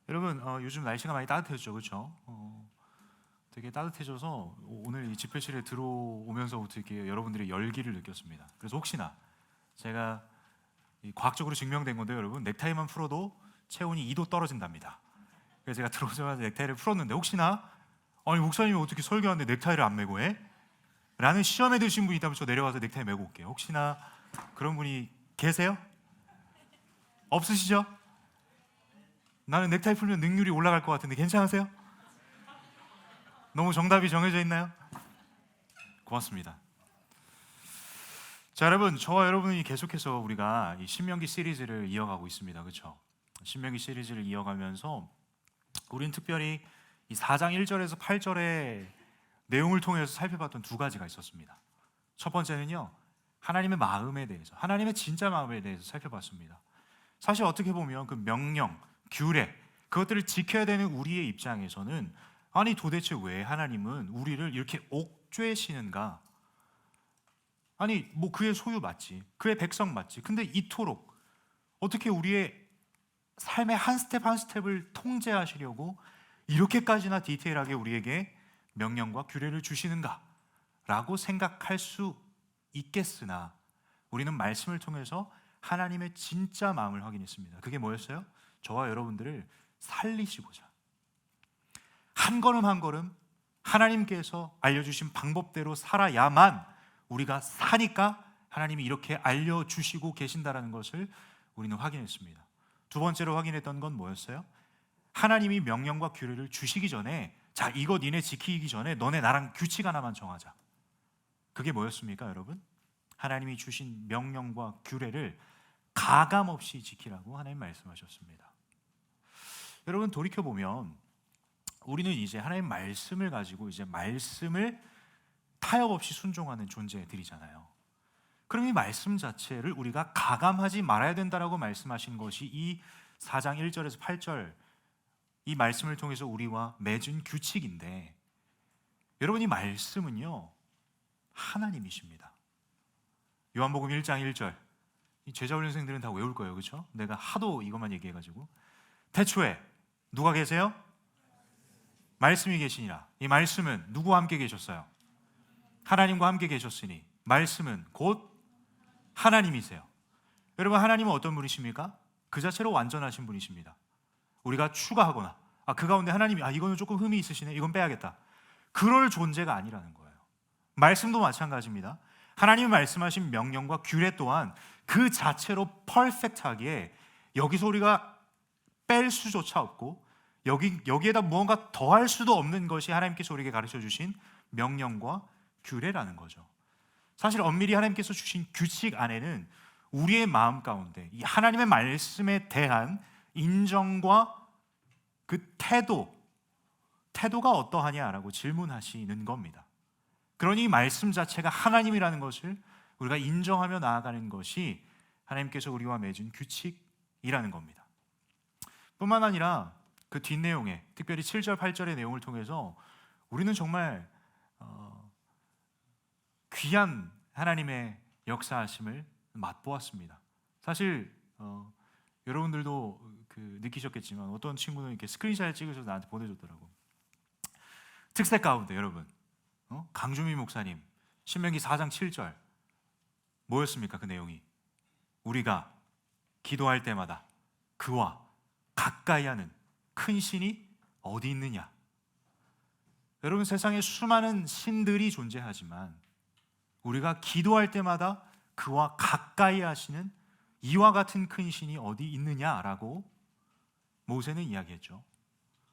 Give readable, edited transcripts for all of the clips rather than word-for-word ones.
여러분, 요즘 날씨가 많이 따뜻해졌죠, 그렇죠? 되게 따뜻해져서 오늘 이 집회실에 들어오면서부터 이렇게 여러분들의 열기를 느꼈습니다. 그래서 혹시나 제가 과학적으로 증명된 건데, 여러분, 넥타이만 풀어도 체온이 2도 떨어진답니다. 그래서 제가 들어오자마자 넥타이를 풀었는데, 혹시나 아니 목사님이 어떻게 설교하는데 넥타이를 안 메고 해? 라는 시험에 드신 분이 있다면 저 내려가서 넥타이 메고 올게요. 혹시나 그런 분이 계세요? 없으시죠? 나는 넥타이 풀면 능률이 올라갈 것 같은데 괜찮으세요? 너무 정답이 정해져 있나요? 고맙습니다. 자, 여러분, 저와 여러분이 계속해서 우리가 이 신명기 시리즈를 이어가고 있습니다. 그렇죠? 신명기 시리즈를 이어가면서 우리는 특별히 이 4장 1절에서 8절의 내용을 통해서 살펴봤던 두 가지가 있었습니다. 첫 번째는요, 하나님의 마음에 대해서, 하나님의 진짜 마음에 대해서 살펴봤습니다. 사실 어떻게 보면 그 명령, 규례, 그것들을 지켜야 되는 우리의 입장에서는 아니 도대체 왜 하나님은 우리를 이렇게 옥죄시는가? 아니 뭐 그의 소유 맞지, 그의 백성 맞지, 근데 이토록 어떻게 우리의 삶의 한 스텝 한 스텝을 통제하시려고 이렇게까지나 디테일하게 우리에게 명령과 규례를 주시는가? 라고 생각할 수 있겠으나 우리는 말씀을 통해서 하나님의 진짜 마음을 확인했습니다. 그게 뭐였어요? 저와 여러분들을 살리시고자 한 걸음 한 걸음 하나님께서 알려주신 방법대로 살아야만 우리가 사니까 하나님이 이렇게 알려주시고 계신다는 것을 우리는 확인했습니다. 두 번째로 확인했던 건 뭐였어요? 하나님이 명령과 규례를 주시기 전에, 자, 이거 니네 지키기 전에 너네 나랑 규칙 하나만 정하자. 그게 뭐였습니까, 여러분? 하나님이 주신 명령과 규례를 가감없이 지키라고 하나님 말씀하셨습니다. 여러분, 돌이켜보면 우리는 이제 하나님 말씀을 가지고 이제 말씀을 타협 없이 순종하는 존재들이잖아요. 그럼 이 말씀 자체를 우리가 가감하지 말아야 된다라고 말씀하신 것이 이 4장 1절에서 8절 이 말씀을 통해서 우리와 맺은 규칙인데, 여러분, 이 말씀은요 하나님이십니다. 요한복음 1장 1절, 이 제자훈련생들은 다 외울 거예요, 그렇죠? 내가 하도 이것만 얘기해가지고, 태초에 누가 계세요? 말씀이 계시니라. 이 말씀은 누구와 함께 계셨어요? 하나님과 함께 계셨으니 말씀은 곧 하나님이세요. 여러분, 하나님은 어떤 분이십니까? 그 자체로 완전하신 분이십니다. 우리가 추가하거나 그 가운데 하나님이 이거는 조금 흠이 있으시네, 이건 빼야겠다, 그럴 존재가 아니라는 거예요. 말씀도 마찬가지입니다. 하나님이 말씀하신 명령과 규례 또한 그 자체로 퍼펙트하게 여기서 우리가 뺄 수조차 없고 여기에다 무언가 더할 수도 없는 것이 하나님께서 우리에게 가르쳐 주신 명령과 규례라는 거죠. 사실 엄밀히 하나님께서 주신 규칙 안에는 우리의 마음 가운데 이 하나님의 말씀에 대한 인정과 그 태도가 어떠하냐라고 질문하시는 겁니다. 그러니 말씀 자체가 하나님이라는 것을 우리가 인정하며 나아가는 것이 하나님께서 우리와 맺은 규칙이라는 겁니다. 뿐만 아니라 그 뒷내용에, 특별히 7절 8절의 내용을 통해서 우리는 정말 귀한 하나님의 역사하심을 맛보았습니다. 사실 여러분들도 느끼셨겠지만 어떤 친구는 이렇게 스크린샷을 찍어서 나한테 보내줬더라고. 특색 가운데 여러분, 강주미 목사님 신명기 4장 7절 뭐였습니까? 그 내용이 우리가 기도할 때마다 그와 가까이 하는 큰 신이 어디 있느냐. 여러분, 세상에 수많은 신들이 존재하지만 우리가 기도할 때마다 그와 가까이 하시는 이와 같은 큰 신이 어디 있느냐라고 모세는 이야기했죠.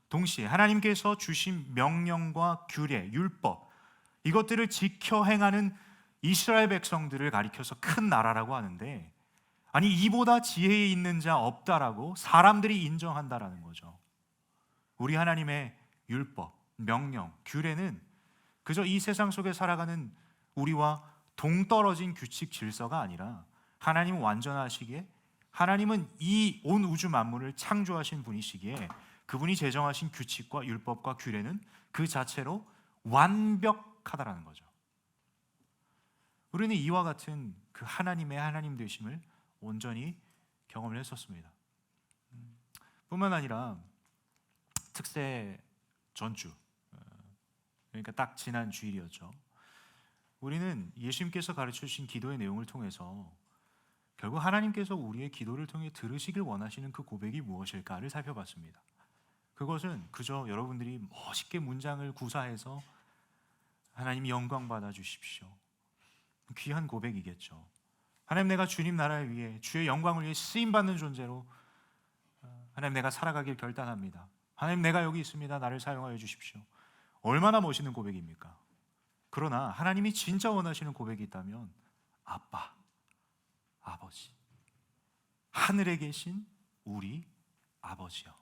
동시에 하나님께서 주신 명령과 규례, 율법, 이것들을 지켜 행하는 이스라엘 백성들을 가리켜서 큰 나라라고 하는데, 아니 이보다 지혜 있는 자 없다라고 사람들이 인정한다라는 거죠. 우리 하나님의 율법, 명령, 규례는 그저 이 세상 속에 살아가는 우리와 동떨어진 규칙 질서가 아니라 하나님은 완전하시기에, 하나님은 이 온 우주 만물을 창조하신 분이시기에 그분이 제정하신 규칙과 율법과 규례는 그 자체로 완벽하다라는 거죠. 우리는 이와 같은 그 하나님의 하나님 되심을 온전히 경험을 했었습니다. 뿐만 아니라 특세 전주, 그러니까 딱 지난 주일이었죠. 우리는 예수님께서 가르쳐 주신 기도의 내용을 통해서 결국 하나님께서 우리의 기도를 통해 들으시길 원하시는 그 고백이 무엇일까를 살펴봤습니다. 그것은 그저 여러분들이 멋있게 문장을 구사해서 하나님 영광 받아 주십시오, 귀한 고백이겠죠. 하나님, 내가 주님 나라를 위해, 주의 영광을 위해 쓰임받는 존재로 하나님, 내가 살아가길 결단합니다. 하나님, 내가 여기 있습니다. 나를 사용하여 주십시오. 얼마나 멋있는 고백입니까? 그러나 하나님이 진짜 원하시는 고백이 있다면 아빠, 아버지, 하늘에 계신 우리 아버지요.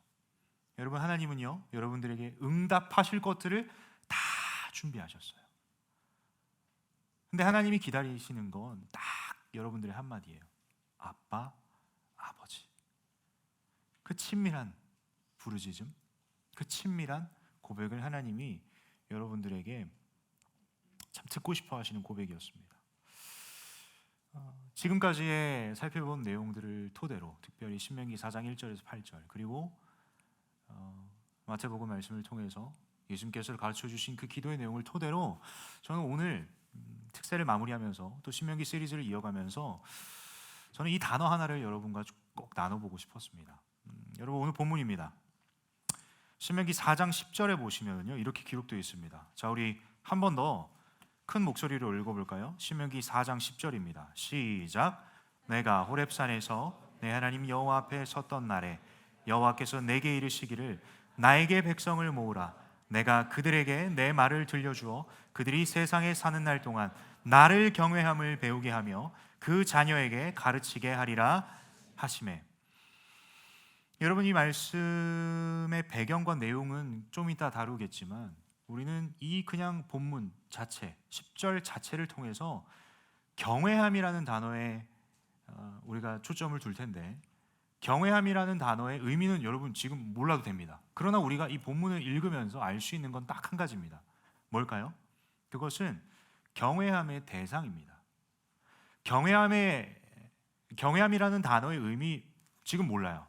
여러분, 하나님은요, 여러분들에게 응답하실 것들을 다 준비하셨어요. 근데 하나님이 기다리시는 건 딱 여러분들의 한마디예요. 아빠, 아버지. 그 친밀한 부르짖음, 그 친밀한 고백을 하나님이 여러분들에게 참 듣고 싶어 하시는 고백이었습니다. 지금까지의 살펴본 내용들을 토대로, 특별히 신명기 4장 1절에서 8절, 그리고 마태복음 말씀을 통해서 예수님께서 가르쳐 주신 그 기도의 내용을 토대로 저는 오늘 특세를 마무리하면서 또 신명기 시리즈를 이어가면서 저는 이 단어 하나를 여러분과 꼭 나눠보고 싶었습니다. 여러분, 오늘 본문입니다. 신명기 4장 10절에 보시면요, 이렇게 기록되어 있습니다. 자, 우리 한 번 더 큰 목소리로 읽어볼까요? 신명기 4장 10절입니다. 시작. 내가 호렙산에서 내 하나님 여호와 앞에 섰던 날에 여호와께서 내게 이르시기를 나에게 백성을 모으라. 내가 그들에게 내 말을 들려주어 그들이 세상에 사는 날 동안 나를 경외함을 배우게 하며 그 자녀에게 가르치게 하리라 하시매. 여러분, 이 말씀의 배경과 내용은 좀 이따 다루겠지만 우리는 이 그냥 본문 자체, 10절 자체를 통해서 경외함이라는 단어에 우리가 초점을 둘 텐데, 경외함이라는 단어의 의미는 여러분 지금 몰라도 됩니다. 그러나 우리가 이 본문을 읽으면서 알 수 있는 건 딱 한 가지입니다. 뭘까요? 그것은 경외함의 대상입니다. 경외함이라는 단어의 의미 지금 몰라요.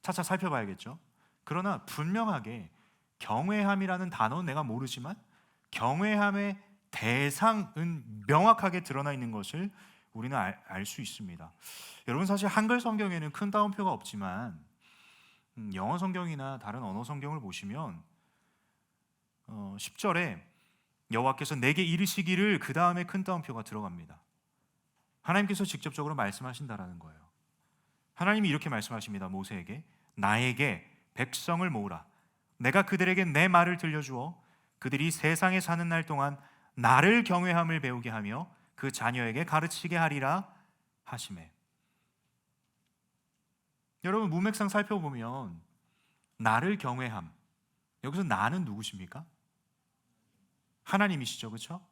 차차 살펴봐야겠죠. 그러나 분명하게 경외함이라는 단어는 내가 모르지만 경외함의 대상은 명확하게 드러나 있는 것을 우리는 알 수 있습니다. 여러분, 사실 한글 성경에는 큰 따옴표가 없지만 영어 성경이나 다른 언어 성경을 보시면 10절에 여호와께서 내게 이르시기를, 그 다음에 큰 따옴표가 들어갑니다. 하나님께서 직접적으로 말씀하신다라는 거예요. 하나님이 이렇게 말씀하십니다. 모세에게 나에게 백성을 모으라. 내가 그들에게 내 말을 들려주어 그들이 세상에 사는 날 동안 나를 경외함을 배우게 하며 그 자녀에게 가르치게 하리라 하시매. 여러분, 문맥상 살펴보면 나를 경외함, 여기서 나는 누구십니까? 하나님이시죠, 그렇죠?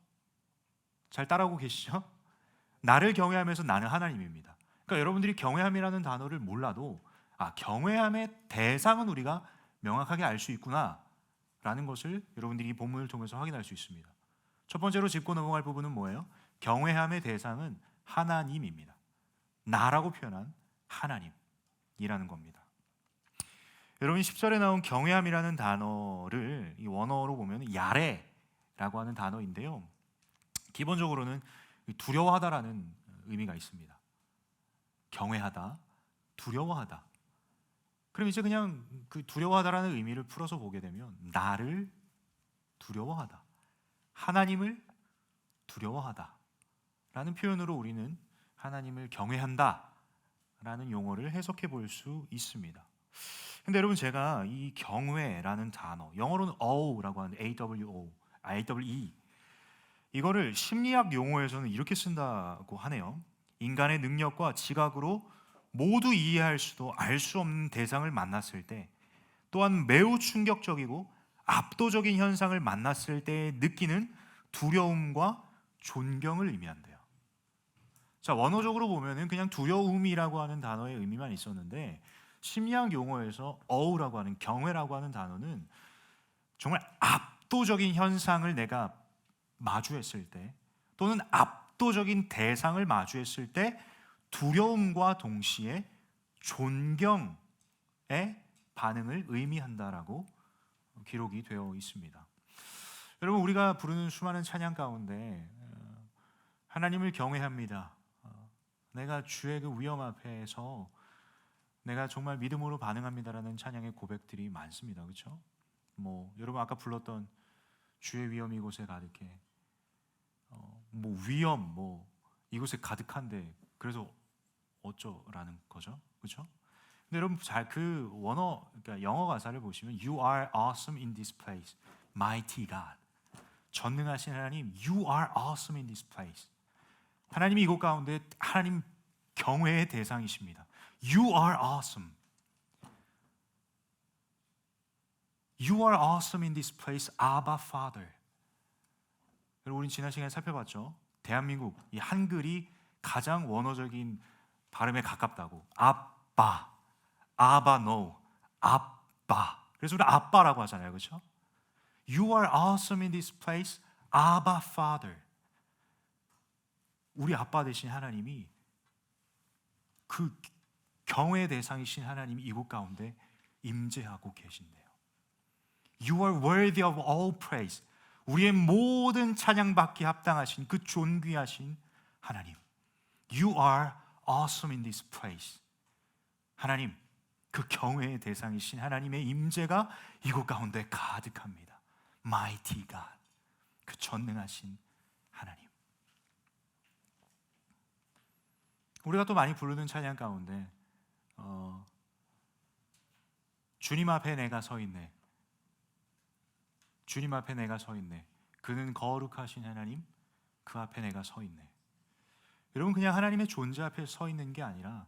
잘 따라오고 계시죠? 나를 경외하면서 나는 하나님입니다. 그러니까 여러분들이 경외함이라는 단어를 몰라도 경외함의 대상은 우리가 명확하게 알 수 있구나 라는 것을 여러분들이 이 본문을 통해서 확인할 수 있습니다. 첫 번째로 짚고 넘어갈 부분은 뭐예요? 경외함의 대상은 하나님입니다. 나라고 표현한 하나님이라는 겁니다. 여러분, 10절에 나온 경외함이라는 단어를 이 원어로 보면 야레라고 하는 단어인데요, 기본적으로는 두려워하다라는 의미가 있습니다. 경외하다, 두려워하다. 그럼 이제 그냥 그 두려워하다라는 의미를 풀어서 보게 되면 나를 두려워하다, 하나님을 두려워하다 라는 표현으로 우리는 하나님을 경외한다 라는 용어를 해석해 볼 수 있습니다. 근데 여러분, 제가 이 경외라는 단어, 영어로는 aw라고 하는 AWE, 이거를 심리학 용어에서는 이렇게 쓴다고 하네요. 인간의 능력과 지각으로 모두 이해할 수도 알 수 없는 대상을 만났을 때, 또한 매우 충격적이고 압도적인 현상을 만났을 때 느끼는 두려움과 존경을 의미한대요. 자, 원어적으로 보면은 그냥 두려움이라고 하는 단어의 의미만 있었는데, 심리학 용어에서 어우라고 하는, 경외라고 하는 단어는 정말 압도적인 현상을 내가 마주했을 때, 또는 압도적인 대상을 마주했을 때 두려움과 동시에 존경의 반응을 의미한다라고 기록이 되어 있습니다. 여러분, 우리가 부르는 수많은 찬양 가운데 하나님을 경외합니다. 내가 주의 그 위엄 앞에서 내가 정말 믿음으로 반응합니다라는 찬양의 고백들이 많습니다. 그렇죠? 여러분 아까 불렀던 주의 위엄 이곳에 가득해. 위엄 이곳에 가득한데 그래서 어쩌라는 거죠, 그렇죠? 근데 여러분 잘 그 그러니까 영어 가사를 보시면 You are awesome in this place, mighty God. 전능하신 하나님, You are awesome in this place. 하나님이 이곳 가운데 하나님 경외의 대상이십니다. You are awesome. You are awesome in this place, Abba Father. 여러분, 우린 지난 시간에 살펴봤죠. 대한민국 이 한글이 가장 원어적인 발음에 가깝다고. 아빠, 아바 no, 아빠. 그래서 우리 아빠라고 하잖아요, 그렇죠? You are awesome in this place, Abba Father. 우리 아빠 되신 하나님이 그 경외의 대상이신 하나님이 이곳 가운데 임재하고 계신대요. You are worthy of all praise. 우리의 모든 찬양받기 합당하신 그 존귀하신 하나님. You are awesome in this place. 하나님, 그 경외의 대상이신 하나님의 임재가 이곳 가운데 가득합니다. Mighty God. 그 전능하신 하나님. 우리가 또 많이 부르는 찬양 가운데 주님 앞에 내가 서 있네. 주님 앞에 내가 서 있네. 그는 거룩하신 하나님, 그 앞에 내가 서 있네. 여러분, 그냥 하나님의 존재 앞에 서 있는 게 아니라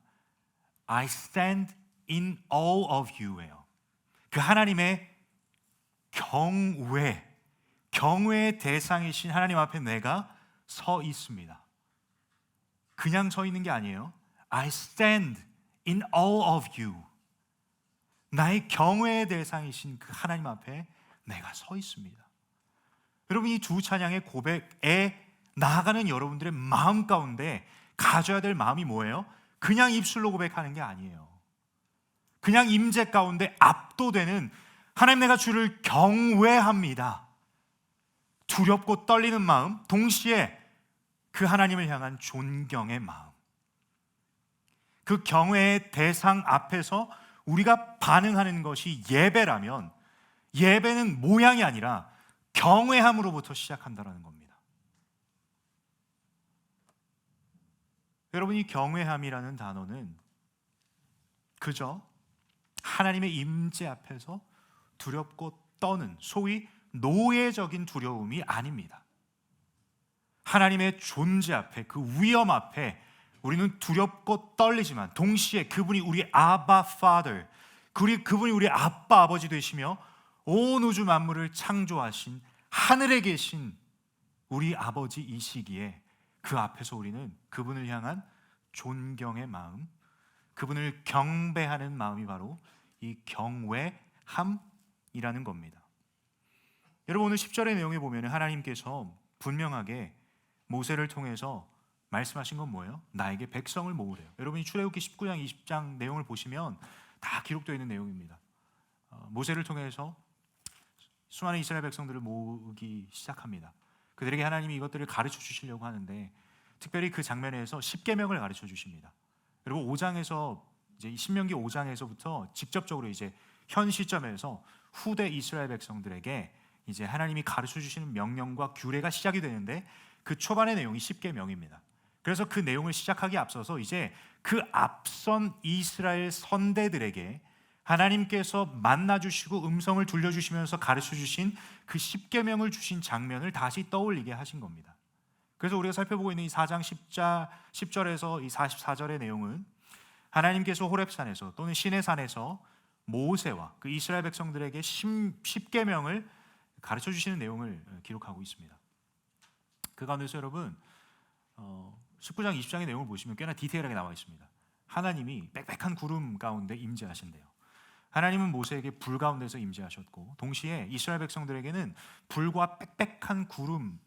I stand in awe of you예요. 그 하나님의 경외의 대상이신 하나님 앞에 내가 서 있습니다. 그냥 서 있는 게 아니에요. I stand in awe of you. 나의 경외의 대상이신 그 하나님 앞에 내가 서 있습니다. 여러분, 이 두 찬양의 고백에 나아가는 여러분들의 마음 가운데 가져야 될 마음이 뭐예요? 그냥 입술로 고백하는 게 아니에요. 그냥 임재 가운데 압도되는 하나님, 내가 주를 경외합니다. 두렵고 떨리는 마음, 동시에 그 하나님을 향한 존경의 마음. 그 경외의 대상 앞에서 우리가 반응하는 것이 예배라면 예배는 모양이 아니라 경외함으로부터 시작한다는 겁니다. 여러분, 이 경외함이라는 단어는 그저 하나님의 임재 앞에서 두렵고 떠는 소위 노예적인 두려움이 아닙니다. 하나님의 존재 앞에, 그 위엄 앞에 우리는 두렵고 떨리지만 동시에 그분이 우리 아바 파더, 그분이 우리 아빠 아버지 되시며 온 우주 만물을 창조하신 하늘에 계신 우리 아버지이시기에 그 앞에서 우리는 그분을 향한 존경의 마음, 그분을 경배하는 마음이 바로 이 경외함이라는 겁니다. 여러분, 오늘 10절의 내용에 보면 하나님께서 분명하게 모세를 통해서 말씀하신 건 뭐예요? 나에게 백성을 모으래요. 여러분이 출애굽기 19장 20장 내용을 보시면 다 기록되어 있는 내용입니다. 모세를 통해서 수많은 이스라엘 백성들을 모으기 시작합니다. 그들에게 하나님이 이것들을 가르쳐 주시려고 하는데 특별히 그 장면에서 십계명을 가르쳐 주십니다. 그리고 5장에서 이제 신명기 5장에서부터 직접적으로 이제 현 시점에서 후대 이스라엘 백성들에게 이제 하나님이 가르쳐 주시는 명령과 규례가 시작이 되는데 그 초반의 내용이 십계명입니다. 그래서 그 내용을 시작하기에 앞서서 이제 그 앞선 이스라엘 선대들에게 하나님께서 만나주시고 음성을 들려주시면서 가르쳐주신 그 십계명을 주신 장면을 다시 떠올리게 하신 겁니다. 그래서 우리가 살펴보고 있는 이 4장 10절에서 이 44절의 내용은 하나님께서 호렙산에서 또는 시내산에서 모세와 그 이스라엘 백성들에게 십계명을 가르쳐주시는 내용을 기록하고 있습니다. 그 가운데서 여러분 19장 20장의 내용을 보시면 꽤나 디테일하게 나와 있습니다. 하나님이 빽빽한 구름 가운데 임재하신대요. 하나님은 모세에게 불 가운데서 임재하셨고 동시에 이스라엘 백성들에게는 불과 빽빽한 구름을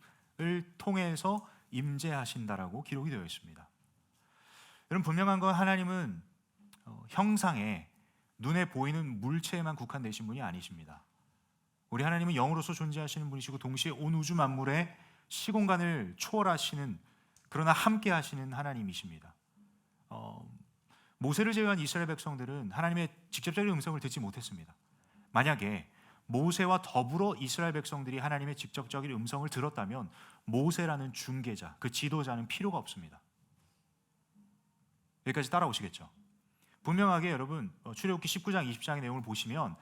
통해서 임재하신다라고 기록이 되어 있습니다. 여러분, 분명한 건 하나님은 형상에 눈에 보이는 물체에만 국한되신 분이 아니십니다. 우리 하나님은 영으로서 존재하시는 분이시고 동시에 온 우주 만물의 시공간을 초월하시는, 그러나 함께 하시는 하나님이십니다. 모세를 제외한 이스라엘 백성들은 하나님의 직접적인 음성을 듣지 못했습니다. 만약에 모세와 더불어 이스라엘 백성들이 하나님의 직접적인 음성을 들었다면 모세라는 중개자, 그 지도자는 필요가 없습니다. 여기까지 따라오시겠죠? 분명하게 여러분 출애굽기 19장 20장의 내용을 보시면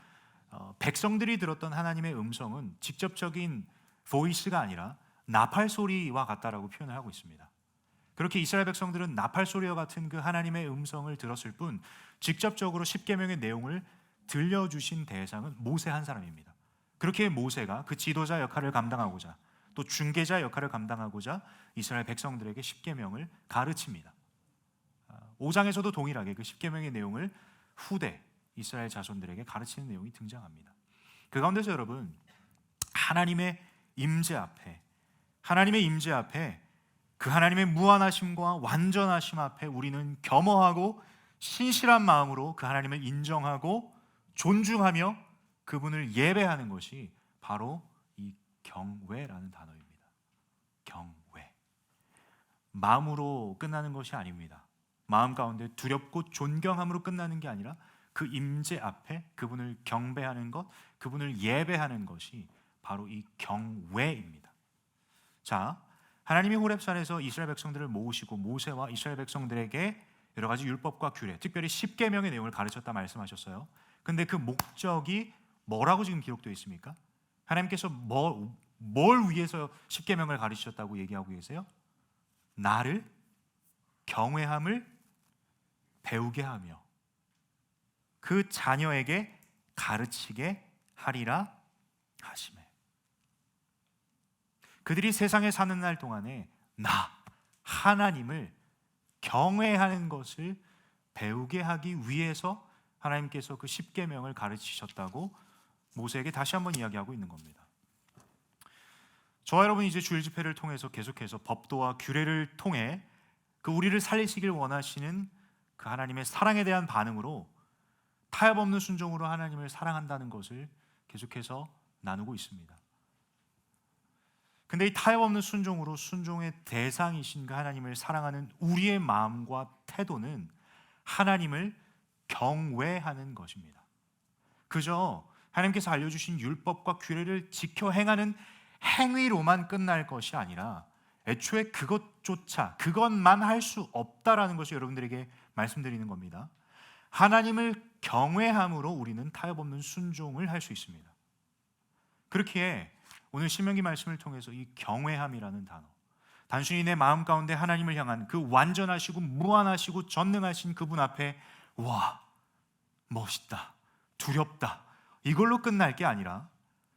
백성들이 들었던 하나님의 음성은 직접적인 보이스가 아니라 나팔 소리와 같다라고 표현을 하고 있습니다. 그렇게 이스라엘 백성들은 나팔 소리와 같은 그 하나님의 음성을 들었을 뿐 직접적으로 십계명의 내용을 들려주신 대상은 모세 한 사람입니다. 그렇게 모세가 그 지도자 역할을 감당하고자 또 중개자 역할을 감당하고자 이스라엘 백성들에게 십계명을 가르칩니다. 5장에서도 동일하게 그 십계명의 내용을 후대 이스라엘 자손들에게 가르치는 내용이 등장합니다. 그 가운데서 여러분 하나님의 임재 앞에 그 하나님의 무한하심과 완전하심 앞에 우리는 겸허하고 신실한 마음으로 그 하나님을 인정하고 존중하며 그분을 예배하는 것이 바로 이 경외라는 단어입니다. 경외. 마음으로 끝나는 것이 아닙니다. 마음 가운데 두렵고 존경함으로 끝나는 게 아니라 그 임재 앞에 그분을 경배하는 것, 그분을 예배하는 것이 바로 이 경외입니다. 자, 하나님이 호렙산에서 이스라엘 백성들을 모으시고 모세와 이스라엘 백성들에게 여러 가지 율법과 규례, 특별히 십계명의 내용을 가르쳤다 말씀하셨어요. 근데 그 목적이 뭐라고 지금 기록되어 있습니까? 하나님께서 뭘 위해서 십계명을 가르치셨다고 얘기하고 계세요? 나를 경외함을 배우게 하며 그 자녀에게 가르치게 하리라 하시매. 그들이 세상에 사는 날 동안에 나 하나님을 경외하는 것을 배우게 하기 위해서 하나님께서 그 십계명을 가르치셨다고 모세에게 다시 한번 이야기하고 있는 겁니다. 저와 여러분이 이제 주일 집회를 통해서 계속해서 법도와 규례를 통해 그 우리를 살리시길 원하시는 그 하나님의 사랑에 대한 반응으로 타협 없는 순종으로 하나님을 사랑한다는 것을 계속해서 나누고 있습니다. 근데 이 타협 없는 순종으로 순종의 대상이신 그 하나님을 사랑하는 우리의 마음과 태도는 하나님을 경외하는 것입니다. 그저 하나님께서 알려주신 율법과 규례를 지켜 행하는 행위로만 끝날 것이 아니라 애초에 그것만 할 수 없다라는 것을 여러분들에게 말씀드리는 겁니다. 하나님을 경외함으로 우리는 타협 없는 순종을 할 수 있습니다. 그렇기에 오늘 신명기 말씀을 통해서 이 경외함이라는 단어, 단순히 내 마음 가운데 하나님을 향한 그 완전하시고 무한하시고 전능하신 그분 앞에 와, 멋있다, 두렵다 이걸로 끝날 게 아니라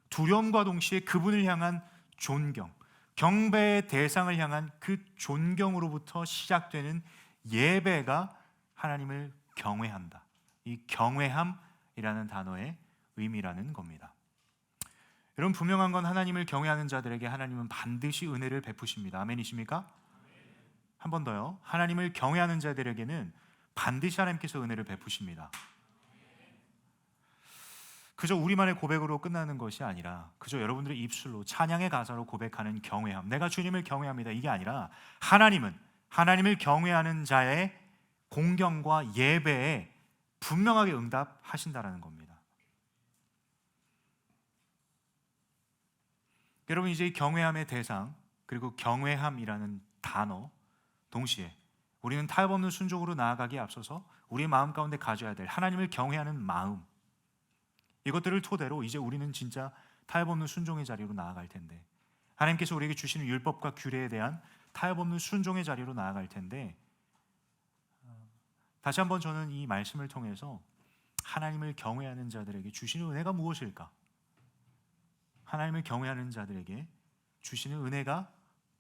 두려움과 동시에 그분을 향한 존경, 경배의 대상을 향한 그 존경으로부터 시작되는 예배가 하나님을 경외한다. 이 경외함이라는 단어의 의미라는 겁니다. 여러분 분명한 건 하나님을 경외하는 자들에게 하나님은 반드시 은혜를 베푸십니다. 아멘이십니까? 한 번 더요. 하나님을 경외하는 자들에게는 반드시 하나님께서 은혜를 베푸십니다. 그저 우리만의 고백으로 끝나는 것이 아니라 그저 여러분들의 입술로 찬양의 가사로 고백하는 경외함, 내가 주님을 경외합니다 이게 아니라 하나님을 경외하는 자의 공경과 예배에 분명하게 응답하신다라는 겁니다. 여러분 이제 이 경외함의 대상 그리고 경외함이라는 단어 동시에 우리는 타협 없는 순종으로 나아가기에 앞서서 우리의 마음 가운데 가져야 될 하나님을 경외하는 마음, 이것들을 토대로 이제 우리는 진짜 타협 없는 순종의 자리로 나아갈 텐데, 하나님께서 우리에게 주시는 율법과 규례에 대한 타협 없는 순종의 자리로 나아갈 텐데, 다시 한번 저는 이 말씀을 통해서 하나님을 경외하는 자들에게 주시는 은혜가 무엇일까? 하나님을 경외하는 자들에게 주시는 은혜가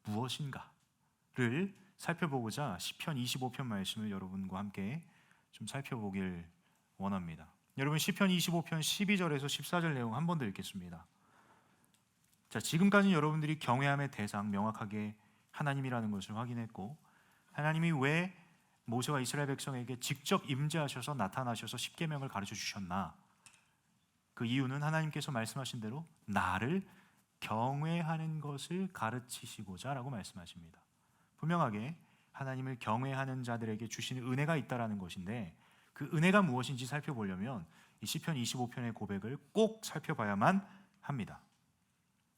무엇인가를 살펴보고자 시편 25편 말씀을 여러분과 함께 좀 살펴보길 원합니다. 여러분 시편 25편 12절에서 14절 내용 한 번 더 읽겠습니다. 자, 지금까지 여러분들이 경외함의 대상 명확하게 하나님이라는 것을 확인했고, 하나님이 왜 모세와 이스라엘 백성에게 직접 임재하셔서 나타나셔서 십계명을 가르쳐 주셨나? 그 이유는 하나님께서 말씀하신 대로 나를 경외하는 것을 가르치시고자 라고 말씀하십니다. 분명하게 하나님을 경외하는 자들에게 주시는 은혜가 있다라는 것인데, 그 은혜가 무엇인지 살펴보려면 이 시편 25편의 고백을 꼭 살펴봐야만 합니다.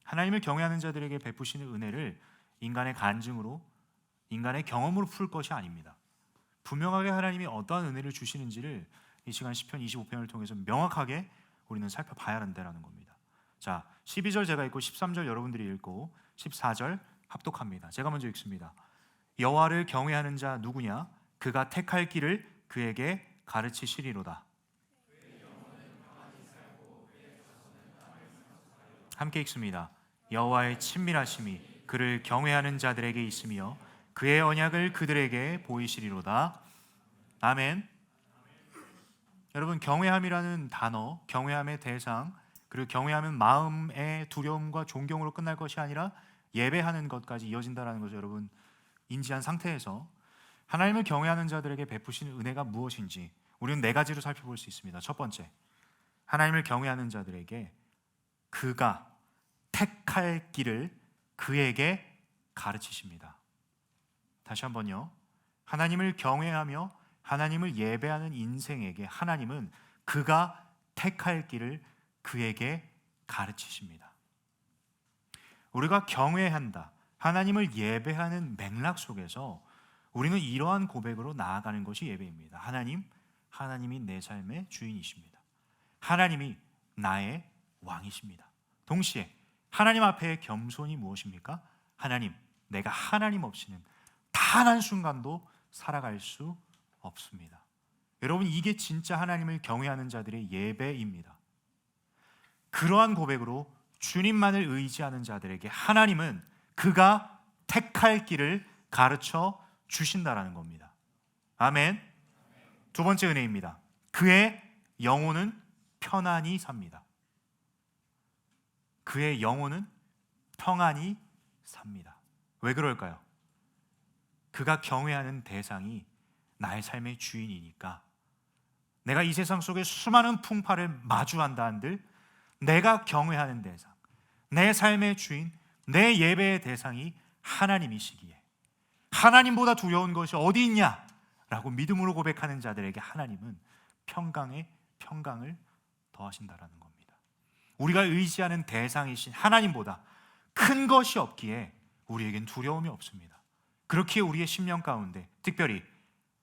하나님을 경외하는 자들에게 베푸시는 은혜를 인간의 간증으로, 인간의 경험으로 풀 것이 아닙니다. 분명하게 하나님이 어떠한 은혜를 주시는지를 이 시간 시편 25편을 통해서 명확하게 우리는 살펴봐야 한다는 겁니다. 자, 12절 제가 읽고 13절 여러분들이 읽고 14절 합독합니다. 제가 먼저 읽습니다. 여호와를 경외하는 자 누구냐? 그가 택할 길을 그에게 가르치시리로다. 함께 읽습니다. 여호와의 친밀하심이 그를 경외하는 자들에게 있으며 그의 언약을 그들에게 보이시리로다. 아멘. 여러분, 경외함이라는 단어, 경외함의 대상, 그리고 경외함은 마음의 두려움과 존경으로 끝날 것이 아니라 예배하는 것까지 이어진다는 것을 여러분 인지한 상태에서 하나님을 경외하는 자들에게 베푸시는 은혜가 무엇인지 우리는 네 가지로 살펴볼 수 있습니다. 첫 번째, 하나님을 경외하는 자들에게 그가 택할 길을 그에게 가르치십니다. 다시 한번요. 하나님을 경외하며 하나님을 예배하는 인생에게 하나님은 그가 택할 길을 그에게 가르치십니다. 우리가 경외한다, 하나님을 예배하는 맥락 속에서 우리는 이러한 고백으로 나아가는 것이 예배입니다. 하나님이 내 삶의 주인이십니다. 하나님이 나의 왕이십니다. 동시에 하나님 앞에 겸손이 무엇입니까? 하나님, 내가 하나님 없이는 단 한순간도 살아갈 수 없습니다. 여러분, 이게 진짜 하나님을 경외하는 자들의 예배입니다. 그러한 고백으로 주님만을 의지하는 자들에게 하나님은 그가 택할 길을 가르쳐 주신다라는 겁니다. 아멘. 두 번째 은혜입니다. 그의 영혼은 편안히 삽니다. 그의 영혼은 평안히 삽니다. 왜 그럴까요? 그가 경외하는 대상이 나의 삶의 주인이니까. 내가 이 세상 속에 수많은 풍파를 마주한다 한들 내가 경외하는 대상, 내 삶의 주인, 내 예배의 대상이 하나님이시기에 하나님보다 두려운 것이 어디 있냐? 라고 믿음으로 고백하는 자들에게 하나님은 평강을 더하신다라는 겁니다. 우리가 의지하는 대상이신 하나님보다 큰 것이 없기에 우리에겐 두려움이 없습니다. 그렇기에 우리의 심령 가운데 특별히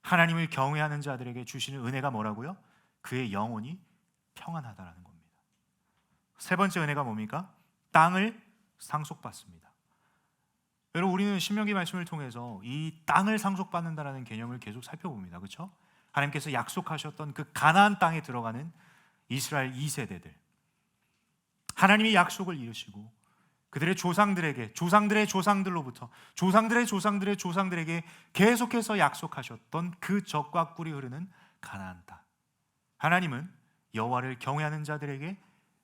하나님을 경외하는 자들에게 주시는 은혜가 뭐라고요? 그의 영혼이 평안하다라는 겁니다. 세 번째 은혜가 뭡니까? 땅을 상속받습니다. 여러분, 우리는 신명기 말씀을 통해서 이 땅을 상속받는다라는 개념을 계속 살펴봅니다. 그렇죠? 하나님께서 약속하셨던 그 가나안 땅에 들어가는 이스라엘 2세대들, 하나님이 약속을 이루시고 그들의 조상들에게, 조상들의 조상들로부터 조상들의 조상들의 조상들에게 계속해서 약속하셨던 그 젖과 꿀이 흐르는 가나안 땅. 하나님은 여호와를 경외하는 자들에게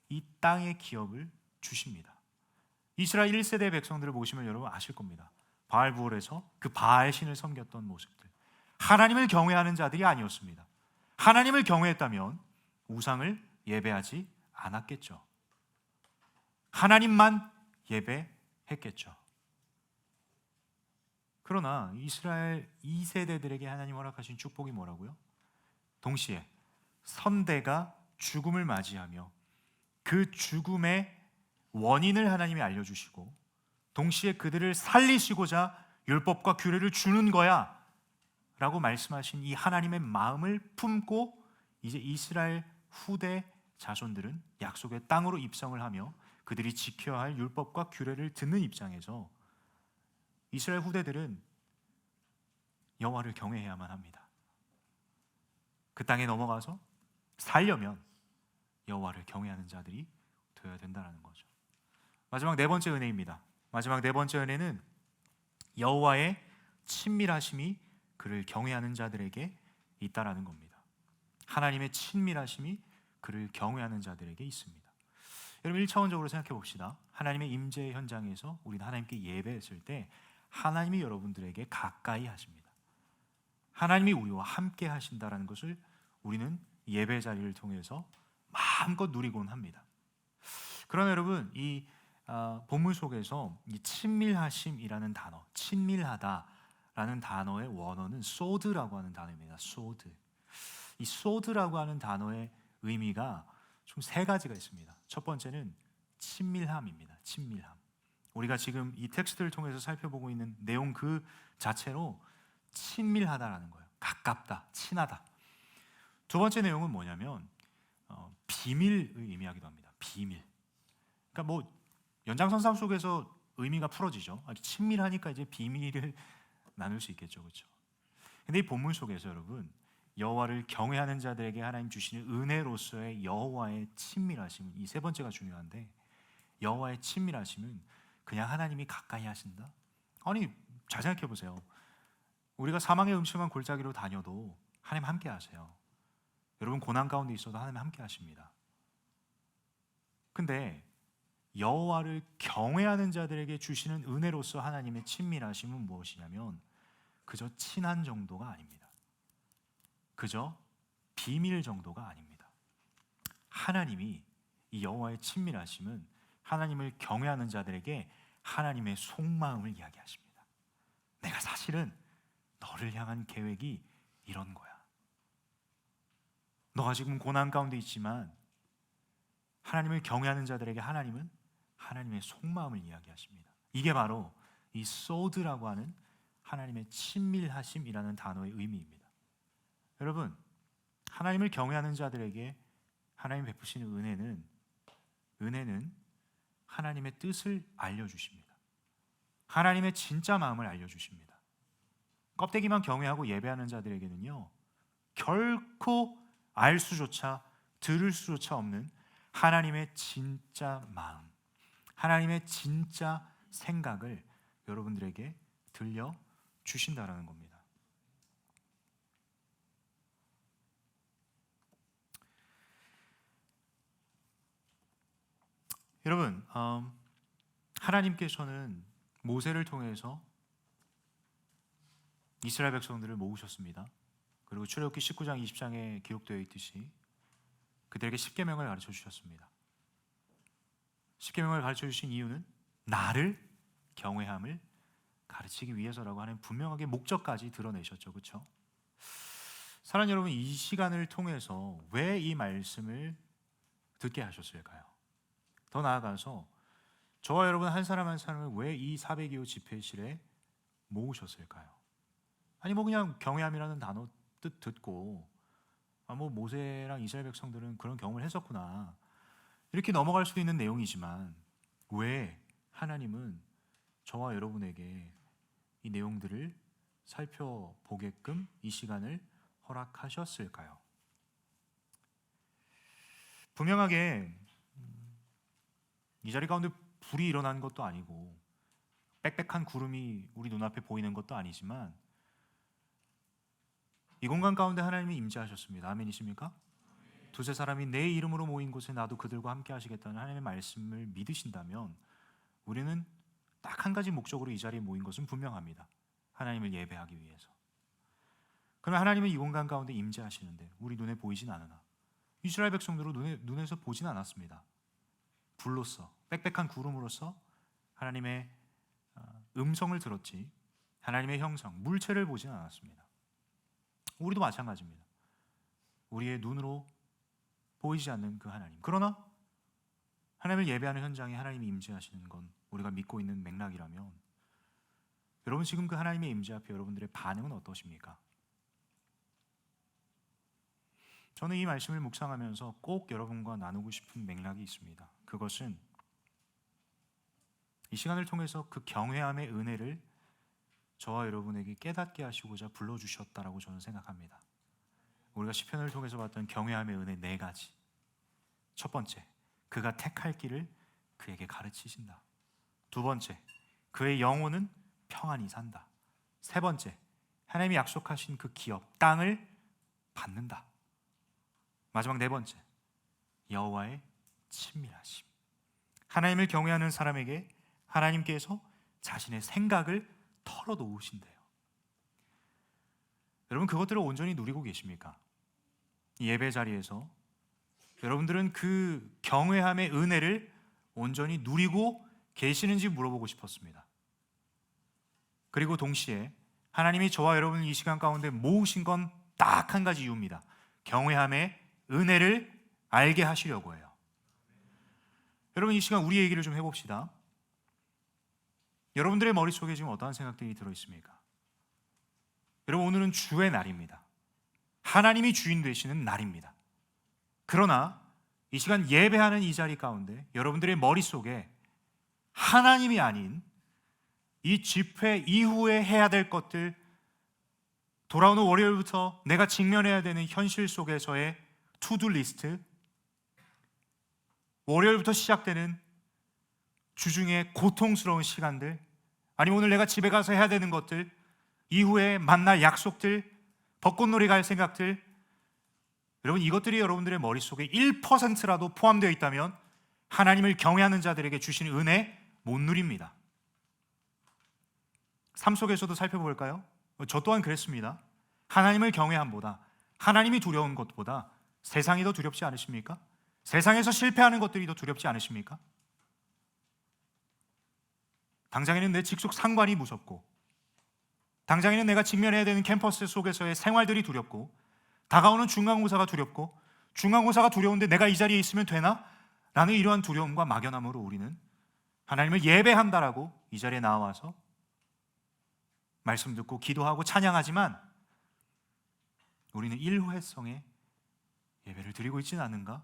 이 땅의 기업을 주십니다. 이스라엘 1세대 백성들을 보시면 여러분 아실 겁니다. 바알부올에서 그 바알 신을 섬겼던 모습들, 하나님을 경외하는 자들이 아니었습니다. 하나님을 경외했다면 우상을 예배하지 않았겠죠. 하나님만 예배했겠죠. 그러나 이스라엘 2세대들에게 하나님 허락하신 축복이 뭐라고요? 동시에 선대가 죽음을 맞이하며 그 죽음의 원인을 하나님이 알려주시고 동시에 그들을 살리시고자 율법과 규례를 주는 거야 라고 말씀하신 이 하나님의 마음을 품고 이제 이스라엘 후대 자손들은 약속의 땅으로 입성을 하며 그들이 지켜야 할 율법과 규례를 듣는 입장에서 이스라엘 후대들은 여호와를 경외해야만 합니다. 그 땅에 넘어가서 살려면 여호와를 경외하는 자들이 되어야 된다는 거죠. 마지막 네 번째 은혜입니다. 마지막 네 번째 은혜는 여호와의 친밀하심이 그를 경외하는 자들에게 있다라는 겁니다. 하나님의 친밀하심이 그를 경외하는 자들에게 있습니다. 여러분, 1차원적으로 생각해 봅시다. 하나님의 임재 현장에서 우리는 하나님께 예배했을 때 하나님이 여러분들에게 가까이 하십니다. 하나님이 우리와 함께 하신다라는 것을 우리는 예배 자리를 통해서 마음껏 누리곤 합니다. 그러나 여러분, 이 본문 속에서 이 친밀하심이라는 단어, 친밀하다라는 단어의 원어는 소드라고 하는 단어입니다. 소드. 이 소드라고 하는 단어의 의미가 총 세 가지가 있습니다. 첫 번째는 친밀함입니다. 친밀함. 우리가 지금 이 텍스트를 통해서 살펴보고 있는 내용 그 자체로 친밀하다라는 거예요. 가깝다, 친하다. 두 번째 내용은 뭐냐면 비밀을 의미하기도 합니다. 비밀. 그러니까 뭐 연장선상 속에서 의미가 풀어지죠. 아주 친밀하니까 이제 비밀을 나눌 수 있겠죠, 그렇죠? 근데 이 본문 속에서 여러분, 여호와를 경외하는 자들에게 하나님 주시는 은혜로서의 여호와의 친밀하심, 이 세 번째가 중요한데, 여호와의 친밀하심은 그냥 하나님이 가까이 하신다? 아니, 잘 생각해 보세요. 우리가 사망의 음침한 골짜기로 다녀도 하나님 함께 하세요. 여러분 고난 가운데 있어도 하나님 함께 하십니다. 근데 여호와를 경외하는 자들에게 주시는 은혜로서 하나님의 친밀하심은 무엇이냐면 그저 친한 정도가 아닙니다. 그저 비밀 정도가 아닙니다. 하나님이 이 여호와의 친밀하심은 하나님을 경외하는 자들에게 하나님의 속마음을 이야기하십니다. 내가 사실은 너를 향한 계획이 이런 거야. 너가 지금 고난 가운데 있지만 하나님을 경외하는 자들에게 하나님은 하나님의 속마음을 이야기하십니다. 이게 바로 이 소드라고 하는 하나님의 친밀하심이라는 단어의 의미입니다. 여러분, 하나님을 경외하는 자들에게 하나님 베푸시는 은혜는 하나님의 뜻을 알려주십니다. 하나님의 진짜 마음을 알려주십니다. 껍데기만 경외하고 예배하는 자들에게는요, 결코 알 수조차 들을 수조차 없는 하나님의 진짜 마음, 하나님의 진짜 생각을 여러분들에게 들려주신다라는 겁니다. 여러분, 하나님께서는 모세를 통해서 이스라엘 백성들을 모으셨습니다. 그리고 출애굽기 19장 20장에 기록되어 있듯이 그들에게 십계명을 가르쳐 주셨습니다. 십계명을 가르쳐 주신 이유는 나를 경외함을 가르치기 위해서라고 하는 분명하게 목적까지 드러내셨죠. 그렇죠? 사랑하는 여러분, 이 시간을 통해서 왜 이 말씀을 듣게 하셨을까요? 더 나아가서 저와 여러분 한 사람 한 사람을 왜 이 402호 집회실에 모으셨을까요? 아니 뭐 그냥 경외함이라는 단어 뜻 듣고 뭐 모세랑 이스라엘 백성들은 그런 경험을 했었구나 이렇게 넘어갈 수도 있는 내용이지만 왜 하나님은 저와 여러분에게 이 내용들을 살펴보게끔 이 시간을 허락하셨을까요? 분명하게 이 자리 가운데 불이 일어난 것도 아니고 빽빽한 구름이 우리 눈앞에 보이는 것도 아니지만 이 공간 가운데 하나님이 임재하셨습니다. 아멘이십니까? 두세 사람이 내 이름으로 모인 곳에 나도 그들과 함께 하시겠다는 하나님의 말씀을 믿으신다면 우리는 딱 한 가지 목적으로 이 자리에 모인 것은 분명합니다. 하나님을 예배하기 위해서. 그러면 하나님은 이 공간 가운데 임재하시는데 우리 눈에 보이진 않으나 이스라엘 백성들은 눈에서 보진 않았습니다. 불로서 빽빽한 구름으로서 하나님의 음성을 들었지 하나님의 형상, 물체를 보진 않았습니다. 우리도 마찬가지입니다. 우리의 눈으로 보이지 않는 그 하나님. 그러나 하나님을 예배하는 현장에 하나님이 임재하시는 건 우리가 믿고 있는 맥락이라면 여러분 지금 그 하나님의 임재 앞에 여러분들의 반응은 어떠십니까? 저는 이 말씀을 묵상하면서 꼭 여러분과 나누고 싶은 맥락이 있습니다. 그것은 이 시간을 통해서 그 경외함의 은혜를 저와 여러분에게 깨닫게 하시고자 불러주셨다라고 저는 생각합니다. 우리가 시편을 통해서 봤던 경외함의 은혜 4가지. 첫 번째, 그가 택할 길을 그에게 가르치신다. 두 번째, 그의 영혼은 평안히 산다. 세 번째, 하나님이 약속하신 그 기업, 땅을 받는다. 마지막 4번째, 여호와의 친밀하심. 하나님을 경외하는 사람에게 하나님께서 자신의 생각을 털어놓으신대요. 여러분 그것들을 온전히 누리고 계십니까? 이 예배 자리에서 여러분들은 그 경외함의 은혜를 온전히 누리고 계시는지 물어보고 싶었습니다. 그리고 동시에 하나님이 저와 여러분을 이 시간 가운데 모으신 건 딱 한 가지 이유입니다. 경외함의 은혜를 알게 하시려고 해요. 여러분, 이 시간 우리 얘기를 좀 해봅시다. 여러분들의 머릿속에 지금 어떠한 생각들이 들어있습니까? 여러분, 오늘은 주의 날입니다. 하나님이 주인 되시는 날입니다. 그러나 이 시간 예배하는 이 자리 가운데 여러분들의 머릿속에 하나님이 아닌 이 집회 이후에 해야 될 것들, 돌아오는 월요일부터 내가 직면해야 되는 현실 속에서의 투두 리스트, 월요일부터 시작되는 주중에 고통스러운 시간들, 아니면 오늘 내가 집에 가서 해야 되는 것들, 이후에 만날 약속들, 벚꽃놀이 갈 생각들, 여러분, 이것들이 여러분들의 머릿속에 1%라도 포함되어 있다면 하나님을 경외하는 자들에게 주시는 은혜 못 누립니다. 삶 속에서도 살펴볼까요? 저 또한 그랬습니다. 하나님을 경외함보다, 하나님이 두려운 것보다 세상이 더 두렵지 않으십니까? 세상에서 실패하는 것들이 더 두렵지 않으십니까? 당장에는 내 직속 상관이 무섭고, 당장에는 내가 직면해야 되는 캠퍼스 속에서의 생활들이 두렵고, 다가오는 중간고사가 두렵고, 중간고사가 두려운데 내가 이 자리에 있으면 되나? 라는 이러한 두려움과 막연함으로 우리는 하나님을 예배한다라고 이 자리에 나와서 말씀 듣고 기도하고 찬양하지만 우리는 일회성의 예배를 드리고 있지는 않은가?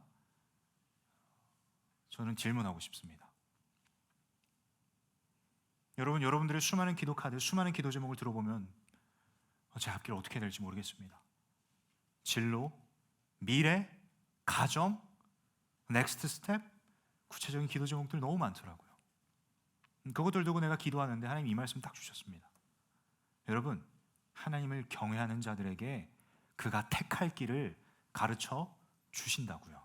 저는 질문하고 싶습니다. 여러분, 여러분들의 수많은 기도 카드, 수많은 기도 제목을 들어보면 제 앞길 어떻게 될지 모르겠습니다. 진로, 미래, 가정, 넥스트 스텝, 구체적인 기도 제목들 너무 많더라고요. 그것들 두고 내가 기도하는데 하나님 이 말씀 딱 주셨습니다. 여러분, 하나님을 경외하는 자들에게 그가 택할 길을 가르쳐 주신다고요.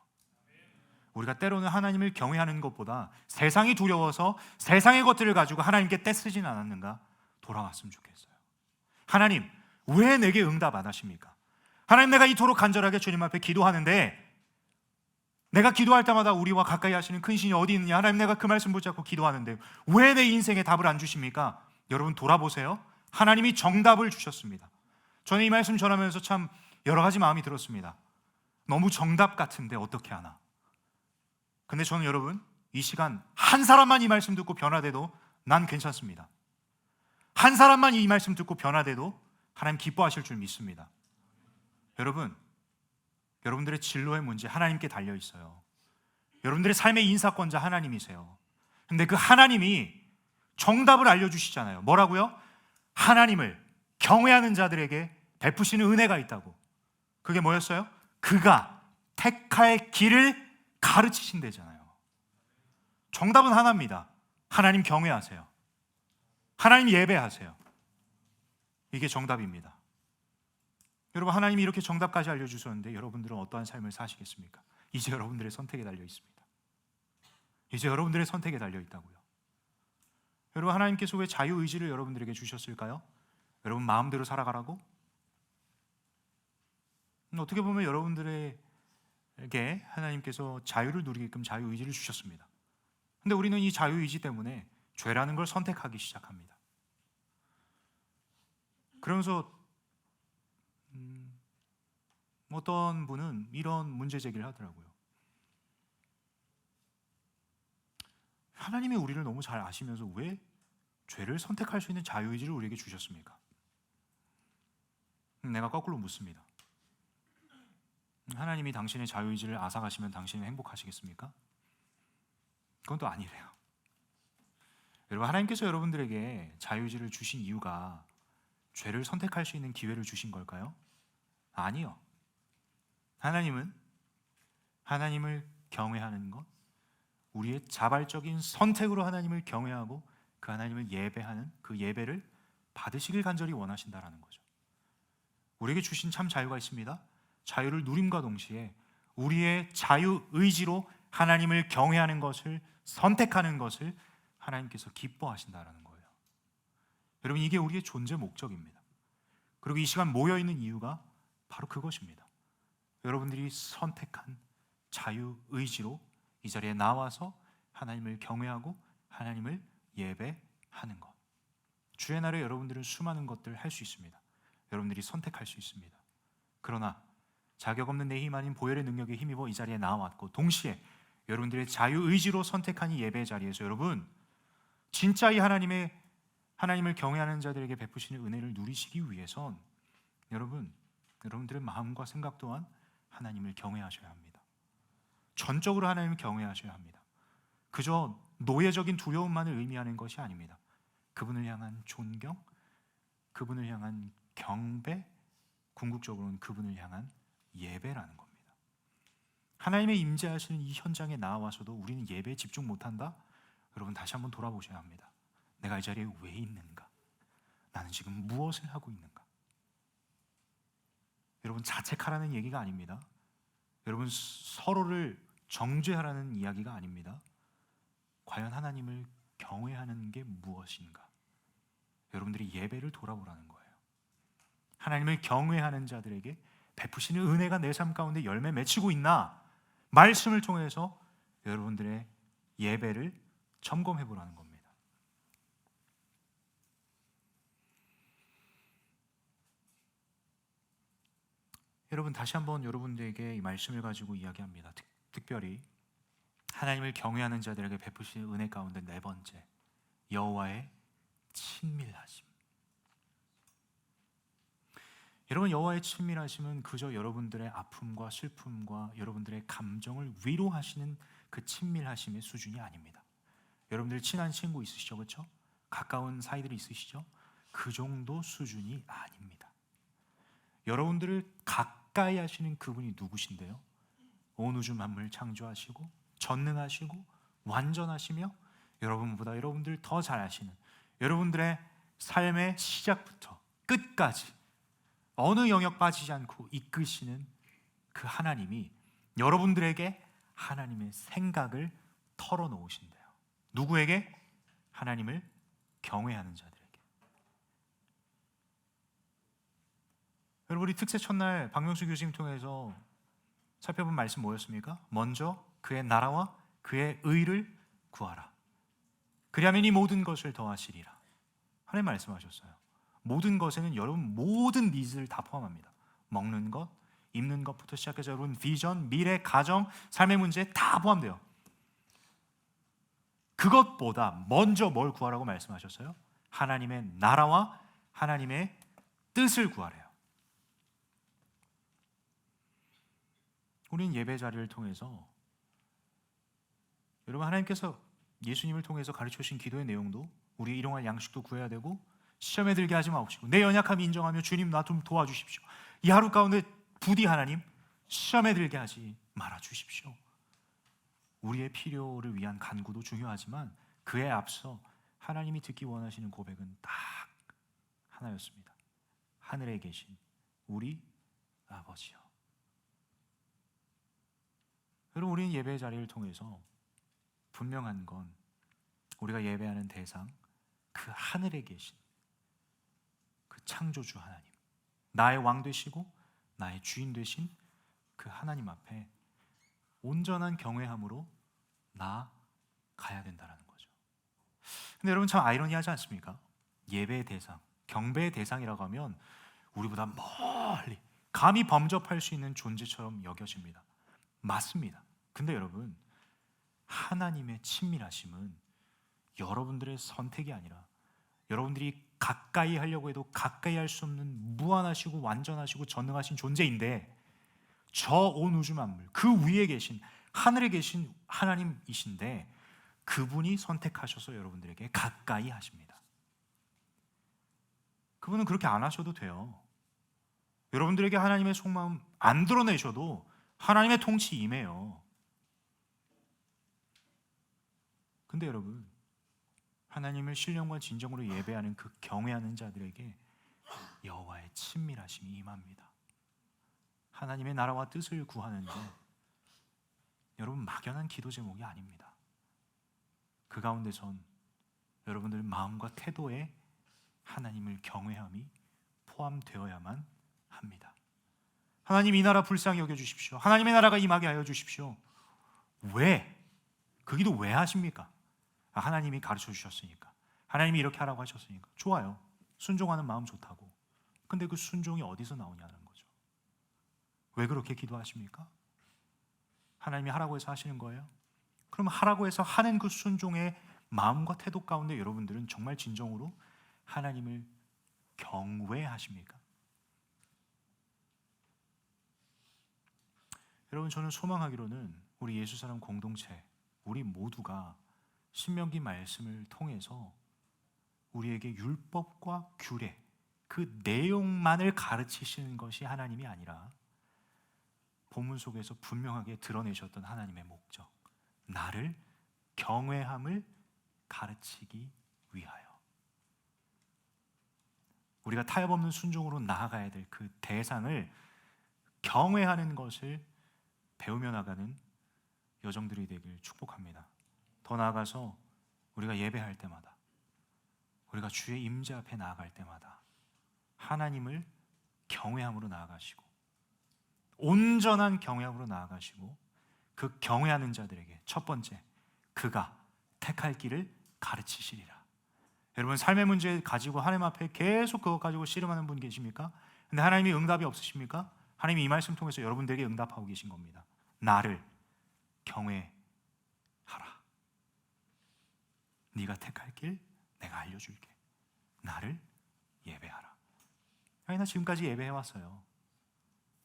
우리가 때로는 하나님을 경외하는 것보다 세상이 두려워서 세상의 것들을 가지고 하나님께 떼쓰진 않았는가 돌아왔으면 좋겠어요. 하나님, 왜 내게 응답 안 하십니까? 하나님, 내가 이토록 간절하게 주님 앞에 기도하는데 내가 기도할 때마다 우리와 가까이 하시는 큰 신이 어디 있느냐? 하나님, 내가 그 말씀 붙잡고 기도하는데 왜 내 인생에 답을 안 주십니까? 여러분, 돌아보세요. 하나님이 정답을 주셨습니다. 저는 이 말씀 전하면서 참 여러 가지 마음이 들었습니다. 너무 정답 같은데 어떻게 하나? 근데 저는 여러분, 이 시간 한 사람만 이 말씀 듣고 변화돼도 난 괜찮습니다. 한 사람만 이 말씀 듣고 변화돼도 하나님 기뻐하실 줄 믿습니다. 여러분, 여러분들의 진로의 문제 하나님께 달려 있어요. 여러분들의 삶의 인사권자 하나님이세요. 근데 그 하나님이 정답을 알려주시잖아요. 뭐라고요? 하나님을 경외하는 자들에게 베푸시는 은혜가 있다고. 그게 뭐였어요? 그가 택할 길을 가르치신대잖아요. 정답은 하나입니다. 하나님 경외하세요. 하나님 예배하세요. 이게 정답입니다. 여러분, 하나님이 이렇게 정답까지 알려주셨는데 여러분들은 어떠한 삶을 사시겠습니까? 이제 여러분들의 선택에 달려 있습니다. 이제 여러분들의 선택에 달려 있다고요. 여러분, 하나님께서 왜 자유의지를 여러분들에게 주셨을까요? 여러분 마음대로 살아가라고? 어떻게 보면 여러분들에게 하나님께서 자유를 누리게끔 자유의지를 주셨습니다. 근데 우리는 이 자유의지 때문에 죄라는 걸 선택하기 시작합니다. 그러면서 어떤 분은 이런 문제 제기를 하더라고요. 하나님이 우리를 너무 잘 아시면서 왜 죄를 선택할 수 있는 자유의지를 우리에게 주셨습니까? 내가 거꾸로 묻습니다. 하나님이 당신의 자유의지를 앗아가시면 당신은 행복하시겠습니까? 그건 또 아니래요. 여러분, 하나님께서 여러분들에게 자유의지를 주신 이유가 죄를 선택할 수 있는 기회를 주신 걸까요? 아니요. 하나님은 하나님을 경외하는 것, 우리의 자발적인 선택으로 하나님을 경외하고 그 하나님을 예배하는 그 예배를 받으시길 간절히 원하신다라는 거죠. 우리에게 주신 참 자유가 있습니다. 자유를 누림과 동시에 우리의 자유의지로 하나님을 경외하는 것을 선택하는 것을 하나님께서 기뻐하신다라는 거예요. 여러분, 이게 우리의 존재 목적입니다. 그리고 이 시간 모여있는 이유가 바로 그것입니다. 여러분들이 선택한 자유 의지로 이 자리에 나와서 하나님을 경외하고 하나님을 예배하는 것. 주의 날에 여러분들은 수많은 것들을 할 수 있습니다. 여러분들이 선택할 수 있습니다. 그러나 자격 없는 내 힘 아닌 보혈의 능력에 힘입어 이 자리에 나왔고, 동시에 여러분들의 자유 의지로 선택한 이 예배 자리에서 여러분 진짜 이 하나님을 경외하는 자들에게 베푸시는 은혜를 누리시기 위해선 여러분들의 마음과 생각 또한 하나님을 경외하셔야 합니다. 전적으로 하나님을 경외하셔야 합니다. 그저 노예적인 두려움만을 의미하는 것이 아닙니다. 그분을 향한 존경, 그분을 향한 경배, 궁극적으로는 그분을 향한 예배라는 겁니다. 하나님의 임재하시는 이 현장에 나와서도 우리는 예배에 집중 못한다? 여러분 다시 한번 돌아보셔야 합니다. 내가 이 자리에 왜 있는가? 나는 지금 무엇을 하고 있는가? 여러분 자책하라는 얘기가 아닙니다. 여러분 서로를 정죄하라는 이야기가 아닙니다. 과연 하나님을 경외하는 게 무엇인가? 여러분들이 예배를 돌아보라는 거예요. 하나님을 경외하는 자들에게 베푸시는 은혜가 내 삶 가운데 열매 맺히고 있나? 말씀을 통해서 여러분들의 예배를 점검해 보라는 겁니다. 여러분 다시 한번 여러분들에게 이 말씀을 가지고 이야기합니다. 특별히 하나님을 경외하는 자들에게 베푸시는 은혜 가운데 네 번째, 여호와의 친밀하심. 여러분 여호와의 친밀하심은 그저 여러분들의 아픔과 슬픔과 여러분들의 감정을 위로하시는 그 친밀하심의 수준이 아닙니다. 여러분들 친한 친구 있으시죠? 그렇죠? 가까운 사이들이 있으시죠? 그 정도 수준이 아닙니다. 여러분들을 가까이 하시는 그분이 누구신데요? 온 우주 만물 창조하시고 전능하시고 완전하시며 여러분보다 여러분들 더 잘 아시는, 여러분들의 삶의 시작부터 끝까지 어느 영역 빠지지 않고 이끄시는 그 하나님이 여러분들에게 하나님의 생각을 털어놓으신대요. 누구에게? 하나님을 경외하는 자들에게. 여러분 우리 특세 첫날 박명수 교수님 통해서 살펴본 말씀 뭐였습니까? 먼저 그의 나라와 그의 의를 구하라. 그리하면 이 모든 것을 더하시리라. 하나님 말씀하셨어요. 모든 것에는 여러분 모든 니즈를 다 포함합니다. 먹는 것, 입는 것부터 시작해서 여러분 비전, 미래, 가정, 삶의 문제 다 포함돼요. 그것보다 먼저 뭘 구하라고 말씀하셨어요? 하나님의 나라와 하나님의 뜻을 구하래요. 우리는 예배 자리를 통해서 여러분 하나님께서 예수님을 통해서 가르쳐 주신 기도의 내용도 우리 일용할 양식도 구해야 되고, 시험에 들게 하지 마옵시고 내 연약함 인정하며 주님 나 좀 도와주십시오. 이 하루 가운데 부디 하나님 시험에 들게 하지 말아 주십시오. 우리의 필요를 위한 간구도 중요하지만 그에 앞서 하나님이 듣기 원하시는 고백은 딱 하나였습니다. 하늘에 계신 우리 아버지요. 여러분 우리는 예배의 자리를 통해서 분명한 건 우리가 예배하는 대상, 그 하늘에 계신 그 창조주 하나님, 나의 왕 되시고 나의 주인 되신 그 하나님 앞에 온전한 경외함으로 나아가야 된다는 거죠. 근데 여러분 참 아이러니하지 않습니까? 예배의 대상, 경배의 대상이라고 하면 우리보다 멀리 감히 범접할 수 있는 존재처럼 여겨집니다. 맞습니다. 근데 여러분 하나님의 친밀하심은 여러분들의 선택이 아니라 여러분들이 가까이 하려고 해도 가까이 할 수 없는 무한하시고 완전하시고 전능하신 존재인데, 저 온 우주 만물 그 위에 계신 하늘에 계신 하나님이신데 그분이 선택하셔서 여러분들에게 가까이 하십니다. 그분은 그렇게 안 하셔도 돼요. 여러분들에게 하나님의 속마음 안 드러내셔도 하나님의 통치 임해요. 근데 여러분 하나님을 신령과 진정으로 예배하는 그 경외하는 자들에게 여호와의 친밀하심이 임합니다. 하나님의 나라와 뜻을 구하는데 여러분 막연한 기도 제목이 아닙니다. 그 가운데선 여러분들 마음과 태도에 하나님을 경외함이 포함되어야만 합니다. 하나님 이 나라 불쌍히 여겨주십시오. 하나님의 나라가 임하게 하여 주십시오. 왜? 그 기도 왜 하십니까? 하나님이 가르쳐 주셨으니까, 하나님이 이렇게 하라고 하셨으니까. 좋아요. 순종하는 마음 좋다고. 근데 그 순종이 어디서 나오냐는 거죠. 왜 그렇게 기도하십니까? 하나님이 하라고 해서 하시는 거예요? 그럼 하라고 해서 하는 그 순종의 마음과 태도 가운데 여러분들은 정말 진정으로 하나님을 경외하십니까? 여러분, 저는 소망하기로는 우리 예수사람 공동체, 우리 모두가 신명기 말씀을 통해서 우리에게 율법과 규례, 그 내용만을 가르치시는 것이 하나님이 아니라 본문 속에서 분명하게 드러내셨던 하나님의 목적, 나를 경외함을 가르치기 위하여 우리가 타협 없는 순종으로 나아가야 될 그 대상을 경외하는 것을 배우며 나가는 여정들이 되길 축복합니다. 더 나아가서 우리가 예배할 때마다, 우리가 주의 임재 앞에 나아갈 때마다 하나님을 경외함으로 나아가시고, 온전한 경외함으로 나아가시고, 그 경외하는 자들에게 첫 번째, 그가 택할 길을 가르치시리라. 여러분, 삶의 문제 가지고 하나님 앞에 계속 그것 가지고 씨름하는 분 계십니까? 근데 하나님이 응답이 없으십니까? 하나님이 이 말씀 통해서 여러분들에게 응답하고 계신 겁니다. 나를 경외하라. 네가 택할 길 내가 알려줄게. 나를 예배하라. 나 지금까지 예배해왔어요.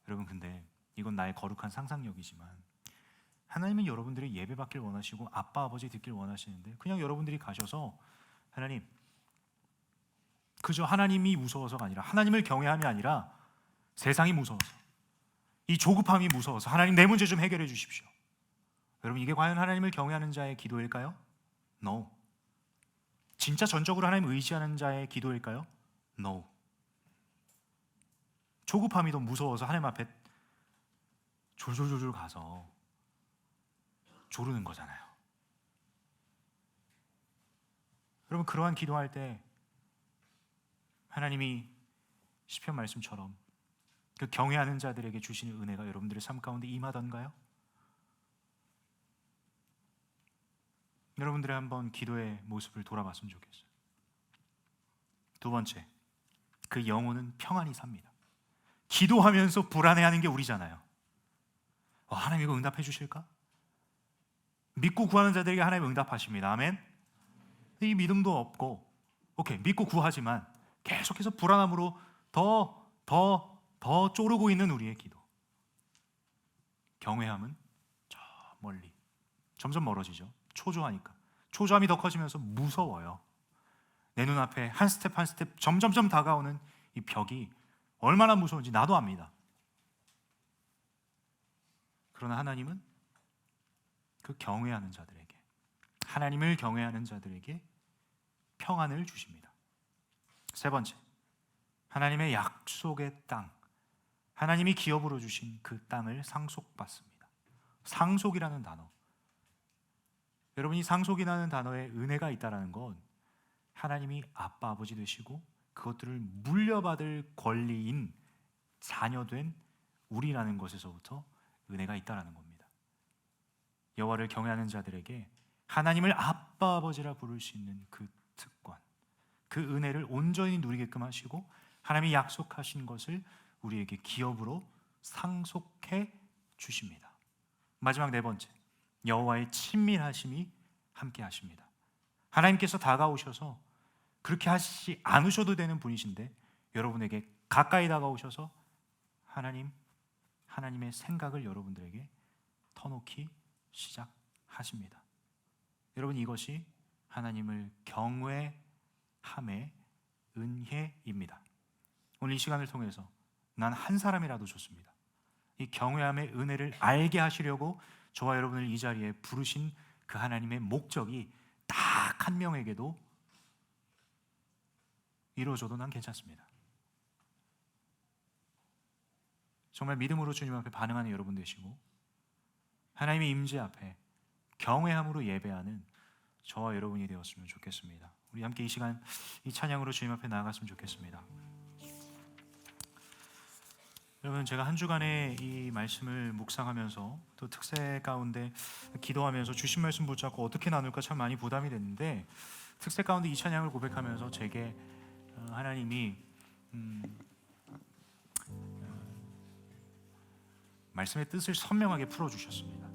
여러분, 근데 이건 나의 거룩한 상상력이지만 하나님은 여러분들이 예배받길 원하시고 아빠 아버지 듣길 원하시는데, 그냥 여러분들이 가셔서 하나님, 그저 하나님이 무서워서가 아니라, 하나님을 경외함이 아니라 세상이 무서워서, 이 조급함이 무서워서 하나님 내 문제 좀 해결해 주십시오. 여러분, 이게 과연 하나님을 경외하는 자의 기도일까요? No. 진짜 전적으로 하나님 의지하는 자의 기도일까요? No. 조급함이 더 무서워서 하나님 앞에 졸졸졸졸 가서 조르는 거잖아요. 여러분, 그러한 기도할 때 하나님이 시편 말씀처럼 그 경외하는 자들에게 주시는 은혜가 여러분들의 삶 가운데 임하던가요? 여러분들의 한번 기도의 모습을 돌아봤으면 좋겠어요. 두 번째, 그 영혼은 평안히 삽니다. 기도하면서 불안해하는 게 우리잖아요. 하나님 이거 응답해 주실까? 믿고 구하는 자들에게 하나님 응답하십니다. 아멘. 이 믿음도 없고, 오케이, 믿고 구하지만 계속해서 불안함으로 더 쪼르고 있는 우리의 기도. 경외함은 저 멀리 점점 멀어지죠. 초조하니까. 초조함이 더 커지면서 무서워요. 내 눈앞에 한 스텝 한 스텝 점점점 다가오는 이 벽이 얼마나 무서운지 나도 압니다. 그러나 하나님은 그 경외하는 자들에게, 하나님을 경외하는 자들에게 평안을 주십니다. 세 번째, 하나님의 약속의 땅, 하나님이 기업으로 주신 그 땅을 상속받습니다. 상속이라는 단어, 여러분이 상속이라는 단어에 은혜가 있다는 건 하나님이 아빠 아버지 되시고 그것들을 물려받을 권리인 자녀된 우리라는 것에서부터 은혜가 있다는 겁니다. 여호와를 경외하는 자들에게 하나님을 아빠 아버지라 부를 수 있는 그 특권, 그 은혜를 온전히 누리게끔 하시고 하나님이 약속하신 것을 우리에게 기업으로 상속해 주십니다. 마지막 네 번째, 여호와의 친밀하심이 함께 하십니다. 하나님께서 다가오셔서, 그렇게 하시지 않으셔도 되는 분이신데 여러분에게 가까이 다가오셔서 하나님의 생각을 여러분들에게 터놓기 시작하십니다. 여러분, 이것이 하나님을 경외함의 은혜입니다. 오늘 이 시간을 통해서 난 한 사람이라도 좋습니다. 이 경외함의 은혜를 알게 하시려고 저와 여러분을 이 자리에 부르신 그 하나님의 목적이 딱 한 명에게도 이루어져도 난 괜찮습니다. 정말 믿음으로 주님 앞에 반응하는 여러분 되시고 하나님의 임재 앞에 경외함으로 예배하는 저와 여러분이 되었으면 좋겠습니다. 우리 함께 이 시간 이 찬양으로 주님 앞에 나아갔으면 좋겠습니다. 여러분, 제가 한 주간의 이 말씀을 묵상하면서 또 특세 가운데 기도하면서 주신 말씀 붙잡고 어떻게 나눌까 참 많이 부담이 됐는데, 특세 가운데 이 찬양을 고백하면서 제게 하나님이 말씀의 뜻을 선명하게 풀어주셨습니다.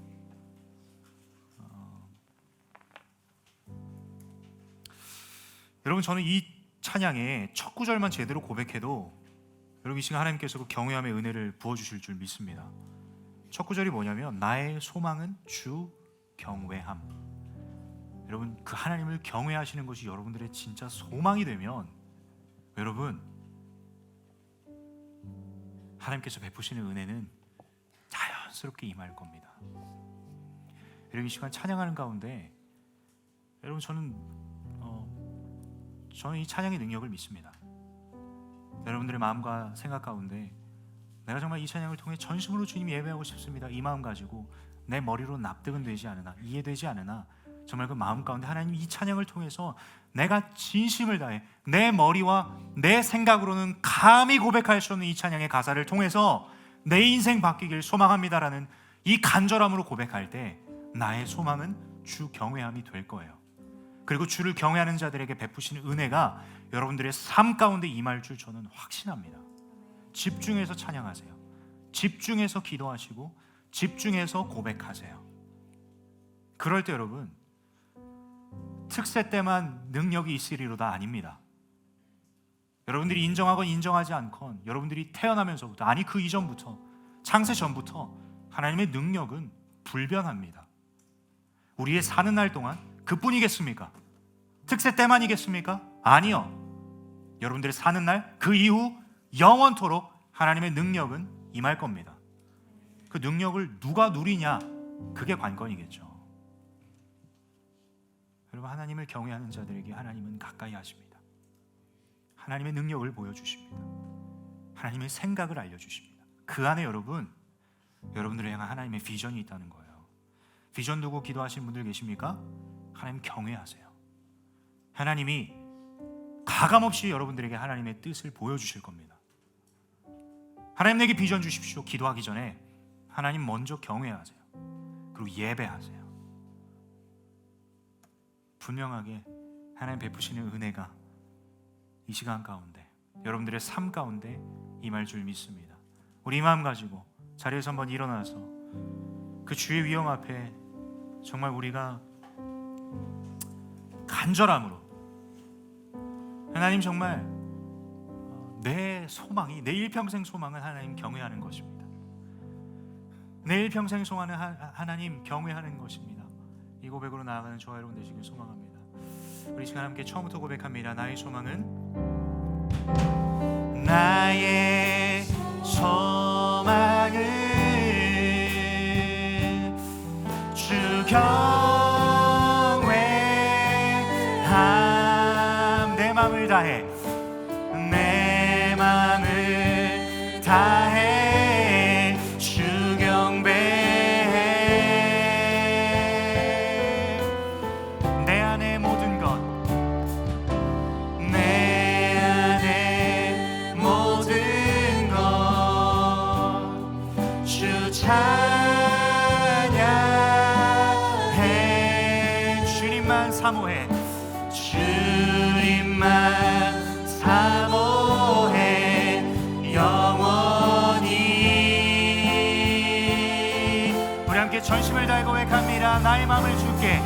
여러분, 저는 이 찬양의 첫 구절만 제대로 고백해도 여러분 이 시간 하나님께서 그 경외함의 은혜를 부어주실 줄 믿습니다. 첫 구절이 뭐냐면 나의 소망은 주 경외함. 여러분, 그 하나님을 경외하시는 것이 여러분들의 진짜 소망이 되면 여러분, 하나님께서 베푸시는 은혜는 자연스럽게 임할 겁니다. 여러분, 이 시간 찬양하는 가운데 여러분, 저는 이 찬양의 능력을 믿습니다. 여러분들의 마음과 생각 가운데 내가 정말 이 찬양을 통해 전심으로 주님 예배하고 싶습니다, 이 마음 가지고 내 머리로 납득은 되지 않으나, 이해되지 않으나 정말 그 마음 가운데 하나님 이 찬양을 통해서 내가 진심을 다해 내 머리와 내 생각으로는 감히 고백할 수 없는 이 찬양의 가사를 통해서 내 인생 바뀌길 소망합니다라는 이 간절함으로 고백할 때 나의 소망은 주 경외함이 될 거예요. 그리고 주를 경외하는 자들에게 베푸시는 은혜가 여러분들의 삶 가운데 임할 줄 저는 확신합니다. 집중해서 찬양하세요. 집중해서 기도하시고 집중해서 고백하세요. 그럴 때 여러분, 특세 때만 능력이 있으리로다 아닙니다. 여러분들이 인정하건 인정하지 않건 여러분들이 태어나면서부터, 아니 그 이전부터, 창세 전부터 하나님의 능력은 불변합니다. 우리의 사는 날 동안 그뿐이겠습니까? 특세 때만이겠습니까? 아니요. 여러분들이 사는 날, 그 이후 영원토록 하나님의 능력은 임할 겁니다. 그 능력을 누가 누리냐, 그게 관건이겠죠. 여러분, 하나님을 경외하는 자들에게 하나님은 가까이 하십니다. 하나님의 능력을 보여주십니다. 하나님의 생각을 알려주십니다. 그 안에 여러분들을 향한 하나님의 비전이 있다는 거예요. 비전 두고 기도하시는 분들 계십니까? 하나님 경외하세요. 하나님이 가감없이 여러분들에게 하나님의 뜻을 보여주실 겁니다. 하나님 내게 비전 주십시오. 기도하기 전에 하나님 먼저 경외하세요. 그리고 예배하세요. 분명하게 하나님 베푸시는 은혜가 이 시간 가운데 여러분들의 삶 가운데 임할 줄 믿습니다. 우리 이 마음 가지고 자리에서 한번 일어나서 그 주의 위엄 앞에 정말 우리가 간절함으로, 하나님 정말 내 소망이, 내 일평생 소망은 하나님 경외하는 것입니다. 내 일평생 소망은 하나님 경외하는 것입니다. 이 고백으로 나아가는 저와 여러분 되시길 소망합니다. 우리 시간 함께 처음부터 고백합니다. 나의 소망은 주 경외함. 내 맘을 다해, 내 맘을 다해 주 경배해. 내 안의 모든 것, 내 안의 모든 것 주 찬양해. 주님만 사모해, 주님만 사모해 영원히. 우리 함께 전심을 다해 고백합니다. 나의 마음을 주께,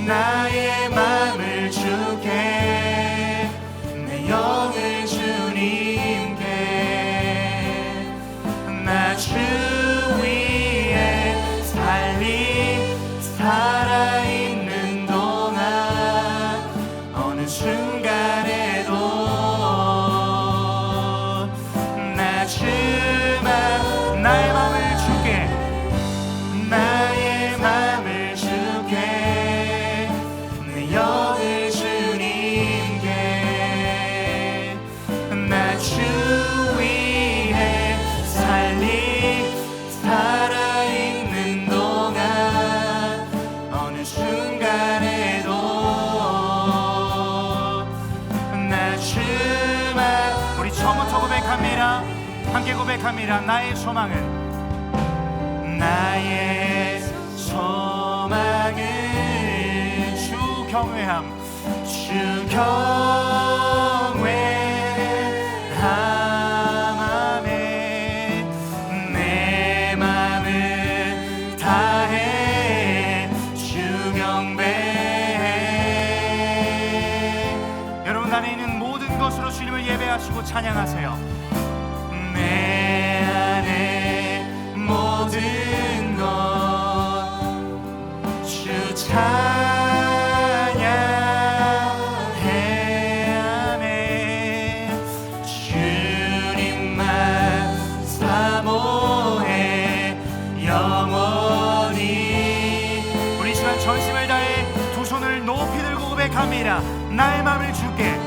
나의 마음을 주께, 내 영을 주님께. 나 주 위에 살아있는 동안 어느 순간에도 나 주만 나의 맘을 주께, 나의 맘을 함께 고백합니다. 나의 소망은 주 경외함 주 경외함에 내 맘을 다해 주 경배해. 여러분 안에 있는 모든 것으로 주님을 예배하시고 찬양하세요. 내 안에 모든 것 주 찬양해 주님만 사모해 영원히. 우리 시간 전심을 다해 두 손을 높이 들고 고백합니다. 나의 맘을 주께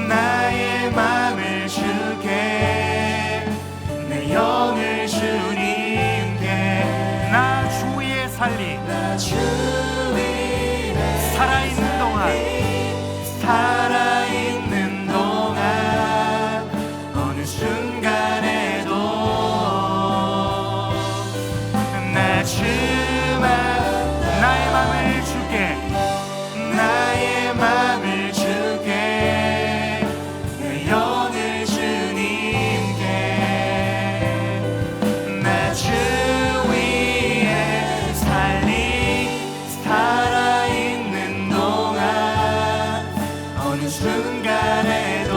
나의 맘을 주께 내 영을 주님께 나 주위에 살리 살아있는 동안 어느 순간에도 나 주만 나의 맘을 주께 나의 맘을 주께 내 영을 주님께 나 주 위에 살아있는 동안 어느 순간에도.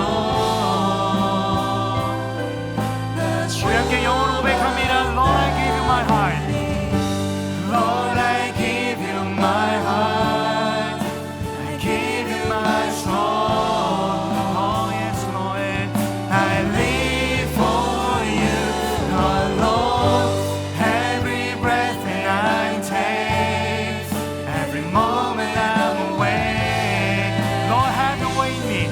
우리 함께 영어로 고백합니다. Lord I give you my heart Lord I give you my heart I give you my soul. Oh yes Lord I live for you alone. Every breath that I take every moment I'm awake. Lord have your way in me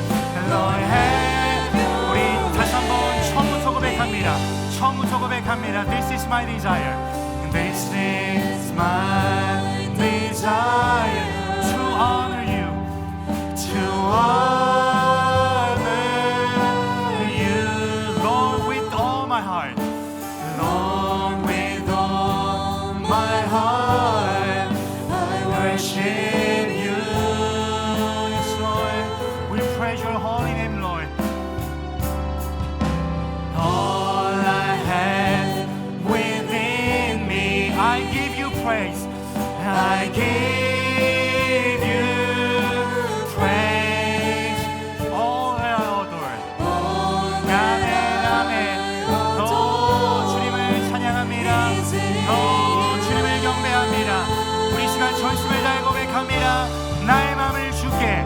Lord have. 우리 다시 한번 처음부터 고백합니다. This is my desire This is my desire to honor you Lord with all my heart Lord with all my heart I worship you. Yes Lord we praise your holy name Lord. All I have within me I give you praise I give you praise. All I adore 아멘 또 주님을 찬양합니다. 또 주님을 경배합니다. 우리 시간 전심을 다해 고백합니다. 나의 맘을 주께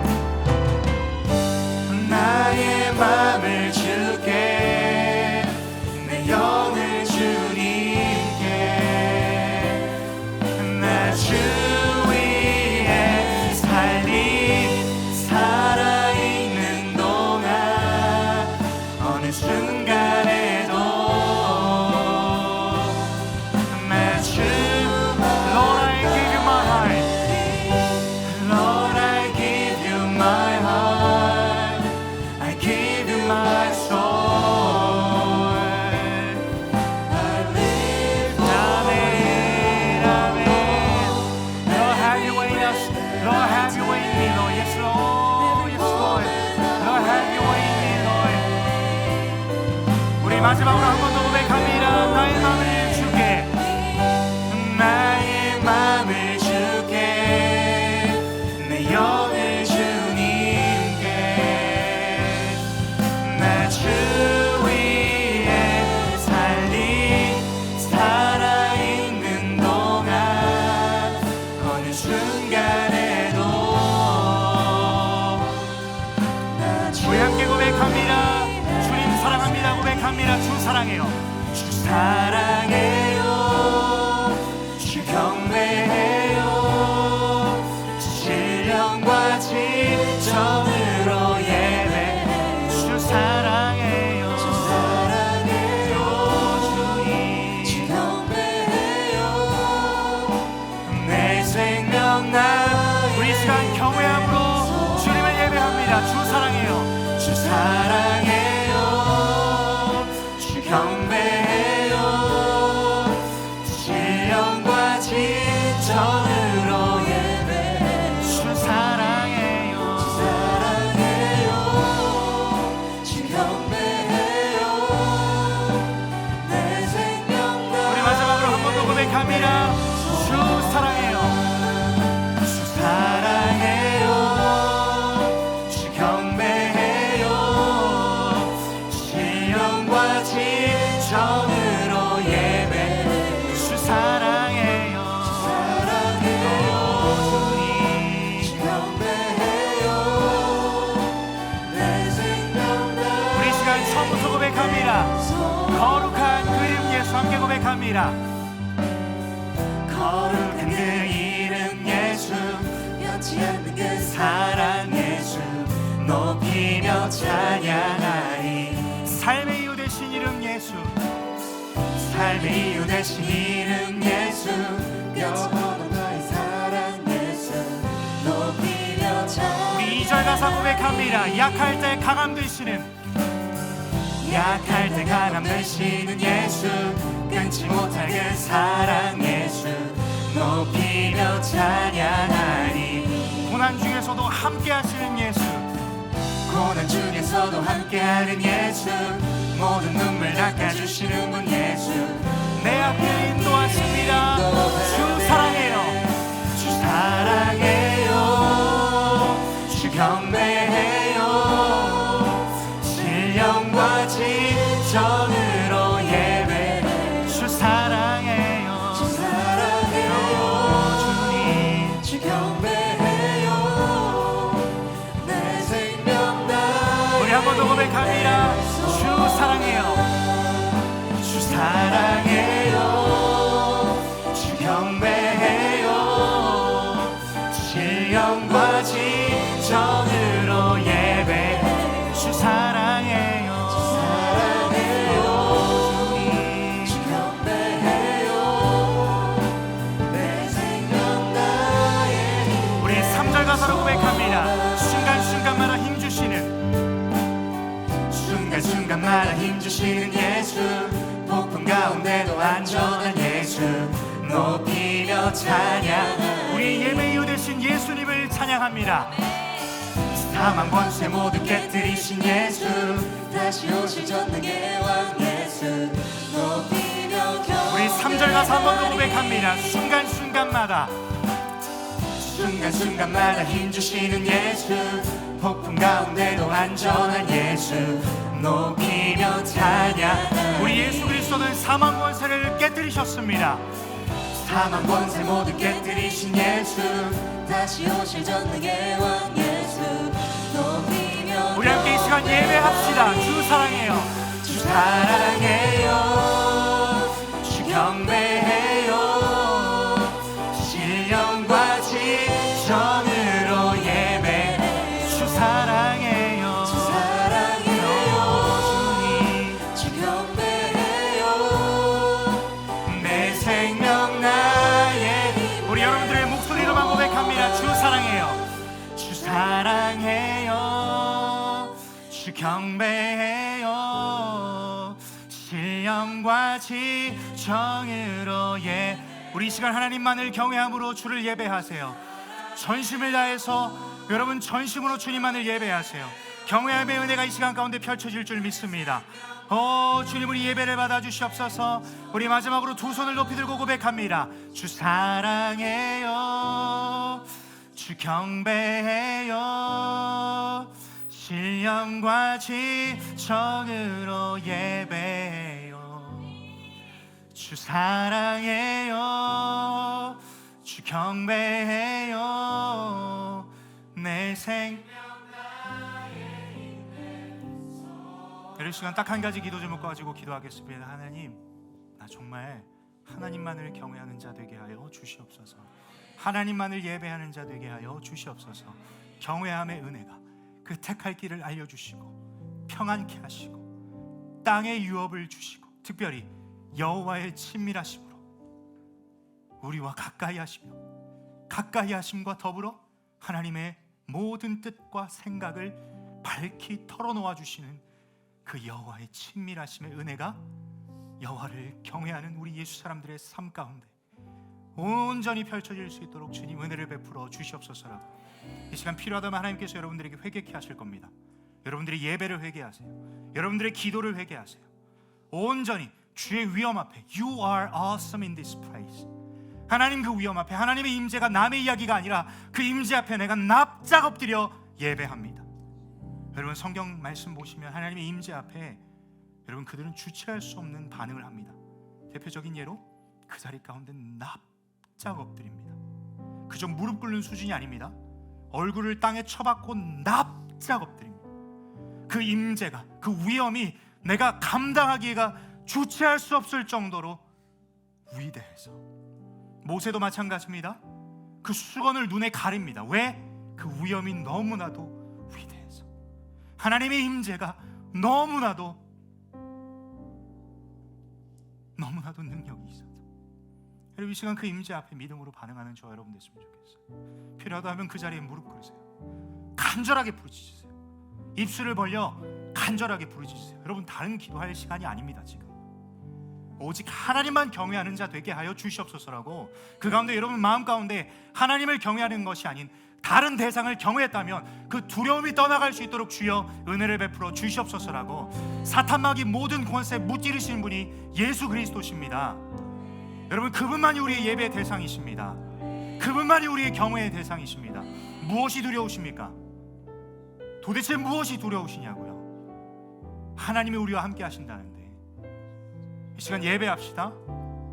나의 맘을 주께 내 영을 주님께 나 주 위에 살아있는 동안 어느 순간에도 나 주 Lord I give you my heart Lord I give you my heart I give you my soul. I live Amen, amen. Lord have your way in us Lord have your way in me Lord. Yes Lord, yes Lord. Lord have your way in me Lord. 우리 마지막으로 한 번 더 고백합니다. 나의 맘을 주께 나의 맘을 주께 내 영을 주님께 나 주 위에 살아있는 동안 어느 순간에도 우리 함께 고백합니다. 주님 사랑합니다 고백합니다. 주 사랑해요 주 사랑해요 주 경배해요 신령과 진정으로 예배 주 사랑해요 주님 주 경배해요 내 생명 나 우리 시간 경외함으로 주님을 예배합니다. 주 사랑해요 주 사랑해요 고백합니다. 거룩한 그 이름 예수, 변치 않는 그 사랑 예수, 높이며 찬양하리. 삶의 이유 되신 이름 예수, 삶의 이유 되신 이름 예수, 영원한 나의 사랑 예수, 높이며 찬양하리. 우리 2절 가사 고백합니다. 약할 때 강함 되시는, 약할 때 강함 되시는 예수, 끊지 못할 그 사랑 예수, 높이며 찬양하리. 고난 중에서도 함께 하시는 예수, 고난 중에서도 함께하는 예수, 모든 눈물 닦아주시는 분 예수, 내 앞을 인도하십니다. 주 사랑해요, 주 사랑해요, 주 경배해요, 신령과 진정으로 예배. 주 사랑해요, 주 사랑해요, 주님. 주 경배해요, 내 생명 나의. 우리 한 번 더 고백합니다. 주 사랑해요, 주 사랑해요, 주 경배해요, 신령과 진정으로 예배. 주 사랑해요, 주 사랑해요, 주님. 주 경배해요, 내 생명 나의. 우리 3절 가사로 고백합니다. 순간순간마다 힘주시는, 순간순간마다 힘주시는 예수, 폭풍 가운데도 안전한 예수, 높이며 찬양. 우리 예배 이유 되신 예수님을 찬양합니다. 사망 권세 모두 깨뜨리신 예수, 다시 오실 전능의 왕 예수, 높이며 경배하리. 우리 3절 가사 한 번 더 고백합니다. 순간순간마다, 순간순간마다 힘주시는 예수, 폭풍 가운데도 안전한 예수, 높이며 찬양. 우리 예수 그리스도는 사망 권세를 깨뜨리셨습니다. 사망 권세 모두 깨뜨리신 예수, 다시 오실 전능의 왕 예수, 높이며. 우리 함께 이 시간 예배합시다. 주 사랑해요, 주 사랑해요, 주 경배해요, 신령과 진정으로 예배. 주 사랑해요, 주 사랑해요, 주님. 주 경배해요, 내 생명 나의 힘. 우리 여러분들의 목소리로만 고백합니다. 주 사랑해요, 주 사랑해요, 주 경배해요, 신령과 진정으로 우리 이 시간 하나님만을 경외함으로 주를 예배하세요. 전심을 다해서 여러분 전심으로 주님만을 예배하세요. 경외함의 은혜가 이 시간 가운데 펼쳐질 줄 믿습니다. 주님, 우리 예배를 받아주시옵소서. 우리 마지막으로 두 손을 높이 들고 고백합니다. 주 사랑해요, 주 경배해요, 신령과 진정으로 예배해요. 주 사랑해요, 주 경배해요, 내 생명. 이런 시간 딱 한 가지 기도 제목 가지고 기도하겠습니다. 하나님, 나 정말 하나님만을 경외하는 자 되게 하여 주시옵소서. 하나님만을 예배하는 자 되게 하여 주시옵소서. 경외함의 은혜가 그 택할 길을 알려주시고 평안케 하시고 땅의 유업을 주시고 특별히 여호와의 친밀하심으로 우리와 가까이 하시며 가까이 하심과 더불어 하나님의 모든 뜻과 생각을 밝히 털어놓아 주시는 그 여호와의 친밀하심의 은혜가 여호와를 경외하는 우리 예수 사람들의 삶 가운데 온전히 펼쳐질 수 있도록 주님 은혜를 베풀어 주시옵소서라고 이 시간 필요하다면 하나님께서 여러분들에게 회개케 하실 겁니다. 여러분들의 예배를 회개하세요. 여러분들의 기도를 회개하세요. 온전히 주의 위엄 앞에 You are awesome in this place. 하나님 그 위엄 앞에 하나님의 임재가 남의 이야기가 아니라 그 임재 앞에 내가 납작 엎드려 예배합니다. 여러분 성경 말씀 보시면 하나님의 임재 앞에 여러분 그들은 주체할 수 없는 반응을 합니다. 대표적인 예로 그 자리 가운데 납작 엎드립니다. 그저 무릎 꿇는 수준이 아닙니다. 얼굴을 땅에 쳐박고 납작 엎드립니다. 그 임재가 그 위엄이 내가 감당하기가 주체할 수 없을 정도로 위대해서. 모세도 마찬가지입니다. 그 수건을 눈에 가립니다. 왜? 그 위엄이 너무나도 위대해서. 하나님의 임재가 너무나도 능력이 있어서. 여러분, 이 시간 그 임재 앞에 믿음으로 반응하는 저와 여러분 됐으면 좋겠어요. 필요하다 하면 그 자리에 무릎 꿇으세요. 간절하게 부르짖으세요. 입술을 벌려 간절하게 부르짖으세요. 여러분, 다른 기도할 시간이 아닙니다. 지금 오직 하나님만 경외하는 자 되게 하여 주시옵소서라고, 그 가운데 여러분 마음 가운데 하나님을 경외하는 것이 아닌 다른 대상을 경외했다면 그 두려움이 떠나갈 수 있도록 주여 은혜를 베풀어 주시옵소서라고, 사탄마귀 모든 권세 무찌르시는 분이 예수 그리스도십니다. 여러분, 그분만이 우리의 예배의 대상이십니다. 그분만이 우리의 경외의 대상이십니다. 무엇이 두려우십니까? 도대체 무엇이 두려우시냐고요? 하나님이 우리와 함께 하신다는데, 이 시간 예배합시다.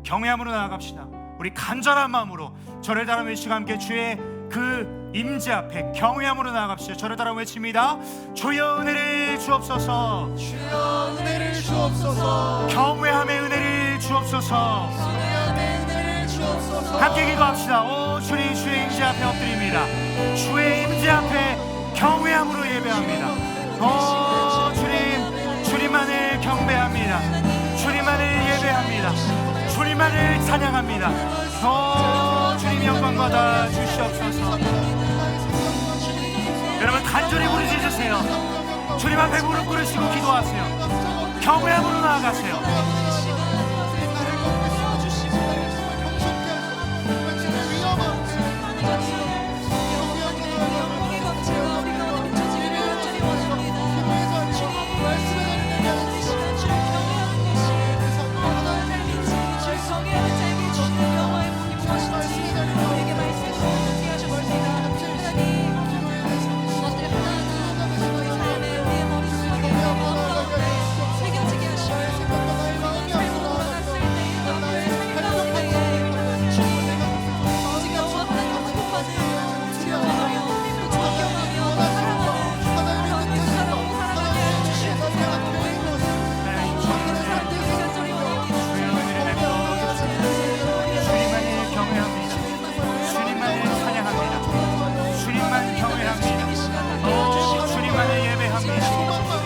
경외함으로 나아갑시다. 우리 간절한 마음으로 저를 따라 외치고 함께 주의 그 임재 앞에 경외함으로 나아갑시다. 저를 따라 외칩니다. 주여 은혜를 주옵소서. 주여 은혜를 주옵소서. 경외함의 은혜를 주옵소서. 경외함의 은혜를 주옵소서. 함께 기도합시다. 오 주님, 주의 임재 앞에 엎드립니다. 주의 임재 앞에 경외함으로 예배합니다. 오 주님, 주님만을 경배합니다. 주님만을 예배합니다. 주님만을 찬양합니다. 오 주님, 영광 받아 주시옵소서. 여러분, 간절히 부르짖으세요. 주님 앞에 무릎 꿇으시고 기도하세요. 경외함으로 나아가세요.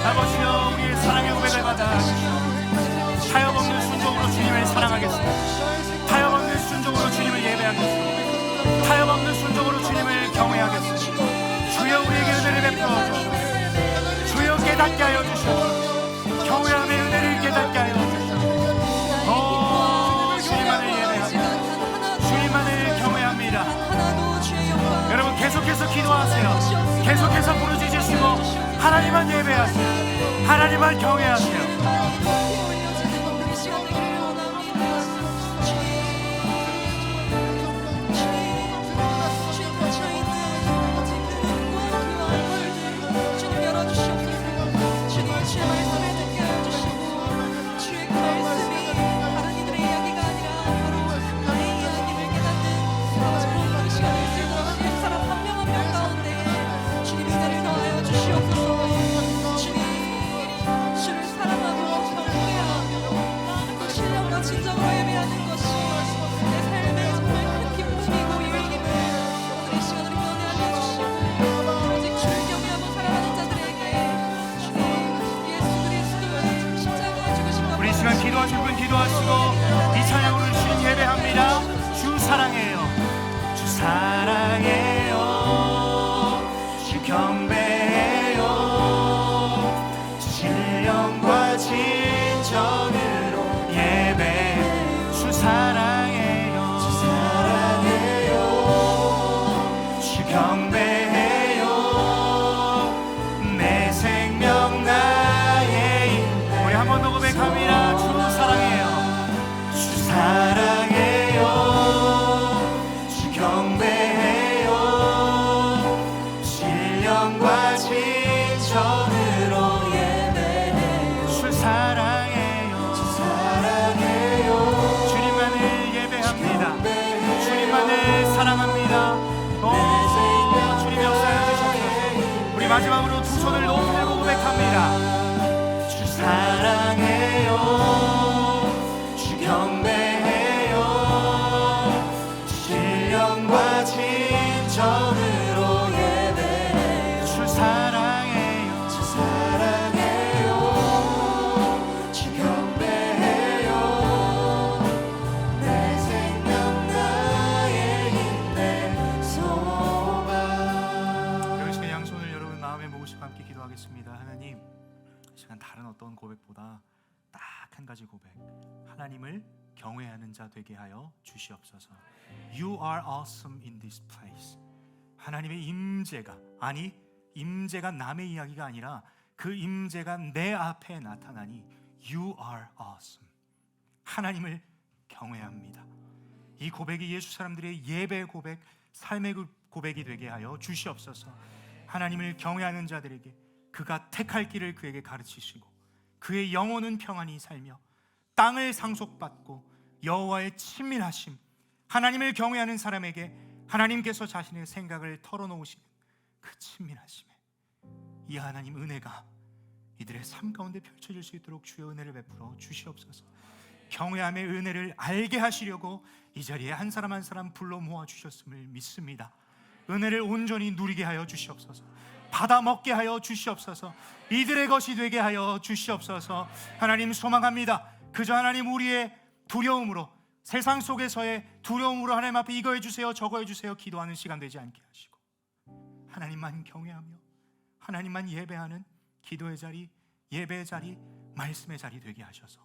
아버지여, 우리의 사랑의 고백을 받아 타협 없는 순종으로 주님을 사랑하겠습니다. 타협 없는 순종으로 주님을 예배하겠습니다. 타협 없는 순종으로 주님을 경외하겠습니다. 주여 우리에게 은혜를 베풀어 주시옵소서. 주여 깨닫게 하여 주시옵소서. 경외함의 은혜를 깨닫게 하여 주시옵소서. 오 주님만을 예배합니다. 주님만을 경외합니다. 여러분, 계속해서 기도하세요. 계속해서 부르짖으시고 하나님만 예배하세요. 하나님만 경외하세요. 기도하실 분 기도하시고 이 찬양으로 주님 예배합니다. 주 사랑해요. 주 사랑해요. 주 경배해요. 주 신령과 진정으로 예배. 주 사랑해요. 주 사랑해요. 주 경배해요. 내 생명 나의 인내. 우리 한 번 더 고백합니다. 사랑해요. 주 경배해요. 신령과 진정으로 예배해요. 주 사랑해요. 주 사랑해요. 주님만을 예배합니다. 주님만을 사랑합니다. 오 주님 역사해 주셔서 우리 마지막으로 두 손을 높이 들고 고백합니다. 주 사랑해요. 주 경배해요. 전으로 예배해요. 주 사랑해요. 주 사랑해요. 주 경배해요. 내 생명 나의 힘 내 소망. 여기 시간 양손을 여러분 마음에 모으시고 함께 기도하겠습니다. 하나님, 이 시간 다른 어떤 고백보다 딱 한 가지 고백, 하나님을 경외하는 자 되게 하여 주시옵소서. You are awesome in this place. 하나님의 임재가, 아니 임재가 남의 이야기가 아니라 그 임재가 내 앞에 나타나니 You are awesome. 하나님을 경외합니다. 이 고백이 예수 사람들의 예배 고백, 삶의 고백이 되게 하여 주시옵소서. 하나님을 경외하는 자들에게 그가 택할 길을 그에게 가르치시고 그의 영혼은 평안히 살며 땅을 상속받고 여호와의 친밀하심, 하나님을 경외하는 사람에게 하나님께서 자신의 생각을 털어놓으시는 그 친밀하심에 이 하나님 은혜가 이들의 삶 가운데 펼쳐질 수 있도록 주의 은혜를 베풀어 주시옵소서. 경외함의 은혜를 알게 하시려고 이 자리에 한 사람 한 사람 불러 모아 주셨음을 믿습니다. 은혜를 온전히 누리게 하여 주시옵소서. 받아 먹게 하여 주시옵소서. 이들의 것이 되게 하여 주시옵소서. 하나님 소망합니다. 그저 하나님 우리의 두려움으로, 세상 속에서의 두려움으로 하나님 앞에 이거 해주세요 저거 해주세요 기도하는 시간 되지 않게 하시고 하나님만 경외하며 하나님만 예배하는 기도의 자리, 예배의 자리, 말씀의 자리 되게 하셔서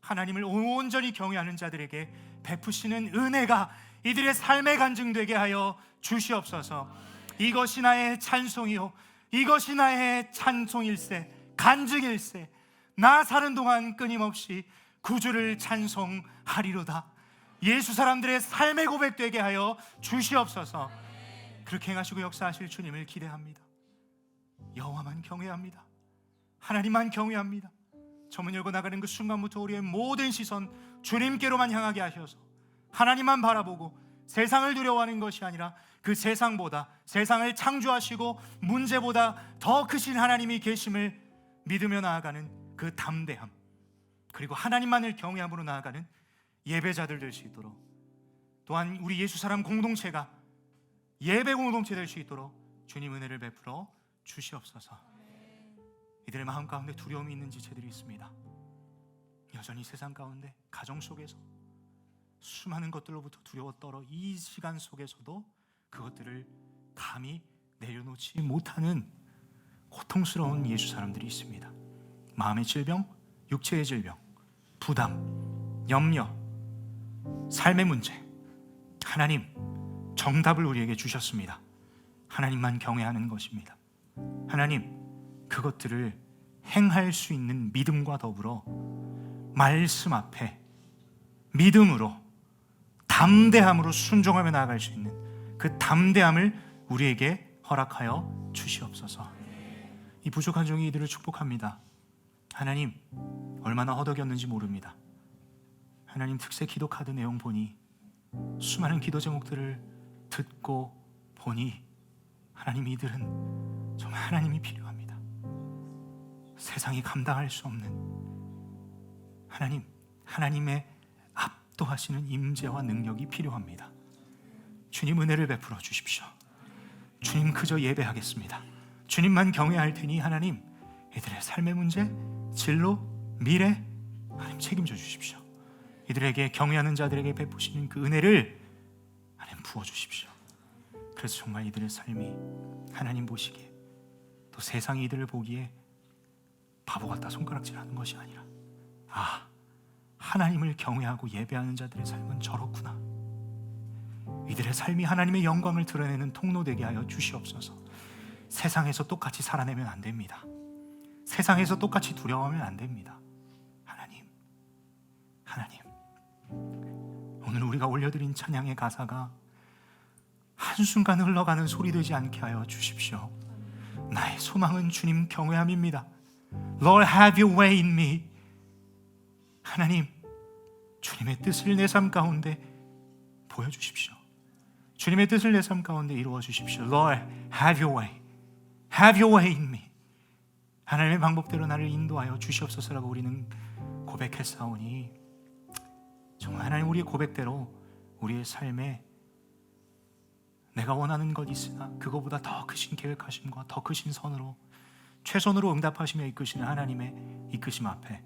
하나님을 온전히 경외하는 자들에게 베푸시는 은혜가 이들의 삶에 간증되게 하여 주시옵소서. 이것이 나의 찬송이요, 이것이 나의 찬송일세, 간증일세. 나 사는 동안 끊임없이 구주를 찬송하리로다. 예수 사람들의 삶의 고백되게 하여 주시옵소서. 그렇게 행하시고 역사하실 주님을 기대합니다. 여호와만 경외합니다. 하나님만 경외합니다. 저문 열고 나가는 그 순간부터 우리의 모든 시선 주님께로만 향하게 하셔서 하나님만 바라보고 세상을 두려워하는 것이 아니라 그 세상보다, 세상을 창조하시고 문제보다 더 크신 하나님이 계심을 믿으며 나아가는 그 담대함, 그리고 하나님만을 경외함으로 나아가는 예배자들 될 수 있도록, 또한 우리 예수 사람 공동체가 예배 공동체 될 수 있도록 주님 은혜를 베풀어 주시옵소서. 이들의 마음 가운데 두려움이 있는 지체들이 있습니다. 여전히 세상 가운데, 가정 속에서 수많은 것들로부터 두려워 떨어 이 시간 속에서도 그것들을 감히 내려놓지 못하는 고통스러운 예수 사람들이 있습니다. 마음의 질병, 육체의 질병, 부담, 염려, 삶의 문제, 하나님 정답을 우리에게 주셨습니다. 하나님만 경외하는 것입니다. 하나님, 그것들을 행할 수 있는 믿음과 더불어 말씀 앞에 믿음으로, 담대함으로 순종하며 나아갈 수 있는 그 담대함을 우리에게 허락하여 주시옵소서. 이 부족한 종이 이들을 축복합니다. 하나님, 얼마나 허덕였는지 모릅니다. 하나님, 특세 기도 카드 내용 보니, 수많은 기도 제목들을 듣고 보니 하나님, 이들은 정말 하나님이 필요합니다. 세상이 감당할 수 없는 하나님, 하나님의 압도하시는 임재와 능력이 필요합니다. 주님 은혜를 베풀어 주십시오. 주님 그저 예배하겠습니다. 주님만 경외할 테니 하나님, 이들의 삶의 문제, 진로, 미래 하나님 책임져 주십시오. 이들에게, 경외하는 자들에게 베푸시는 그 은혜를 하나님 부어 주십시오. 그래서 정말 이들의 삶이 하나님 보시기에, 또 세상이 이들을 보기에 바보 같다 손가락질하는 것이 아니라, 아, 하나님을 경외하고 예배하는 자들의 삶은 저렇구나. 이들의 삶이 하나님의 영광을 드러내는 통로 되게 하여 주시옵소서. 세상에서 똑같이 살아내면 안 됩니다. 세상에서 똑같이 두려워하면 안 됩니다. 하나님, 오늘 우리가 올려드린 찬양의 가사가 한순간 흘러가는 소리 되지 않게 하여 주십시오. 나의 소망은 주님 경외함입니다. Lord, have your way in me. 하나님, 주님의 뜻을 내 삶 가운데 보여주십시오. 주님의 뜻을 내 삶 가운데 이루어 주십시오. Lord, have your way. Have your way in me. 하나님의 방법대로 나를 인도하여 주시옵소서라고 우리는 고백했사오니, 정말 하나님, 우리의 고백대로 우리의 삶에 내가 원하는 것 있으나 그거보다 더 크신 계획하심과 더 크신 선으로 최선으로 응답하시며 이끄시는 하나님의 이끄심 앞에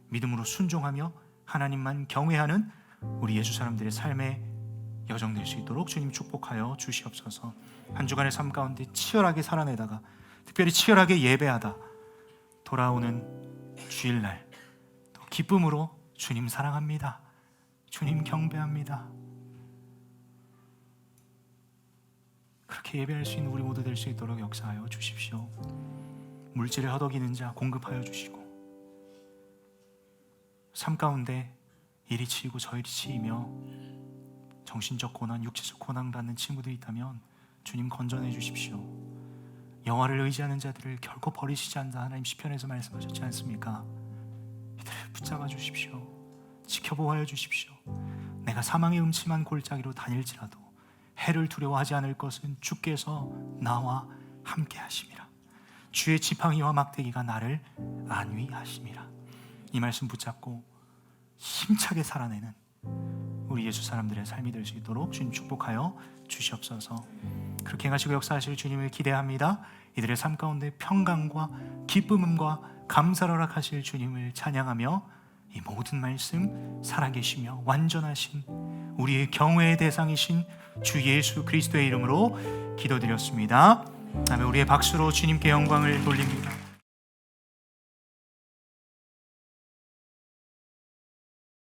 믿음으로 순종하며 하나님만 경외하는 우리 예수 사람들의 삶의 여정 될 수 있도록 주님 축복하여 주시옵소서. 한 주간의 삶 가운데 치열하게 살아내다가 특별히 치열하게 예배하다 돌아오는 주일날 또 기쁨으로 주님 사랑합니다, 주님 경배합니다, 그렇게 예배할 수 있는 우리 모두 될 수 있도록 역사하여 주십시오. 물질을 허덕이는 자 공급하여 주시고 삶 가운데 이리 치이고 저리 치이며 정신적 고난, 육체적 고난 받는 친구들이 있다면 주님 건져내 주십시오. 여호와를 의지하는 자들을 결코 버리시지 않는다 하나님 시편에서 말씀하셨지 않습니까? 이들을 붙잡아 주십시오. 지켜보아여 주십시오. 내가 사망의 음침한 골짜기로 다닐지라도 해를 두려워하지 않을 것은 주께서 나와 함께 하심이라. 주의 지팡이와 막대기가 나를 안위하심이라. 이 말씀 붙잡고 힘차게 살아내는 우리 예수 사람들의 삶이 될 수 있도록 주님 축복하여 주시옵소서. 그렇게 행하시고 역사하실 주님을 기대합니다. 이들의 삶 가운데 평강과 기쁨과 감사를 허락하실 주님을 찬양하며 이 모든 말씀 살아계시며 완전하신 우리의 경외의 대상이신 주 예수 그리스도의 이름으로 기도드렸습니다. 아멘. 우리의 박수로 주님께 영광을 돌립니다.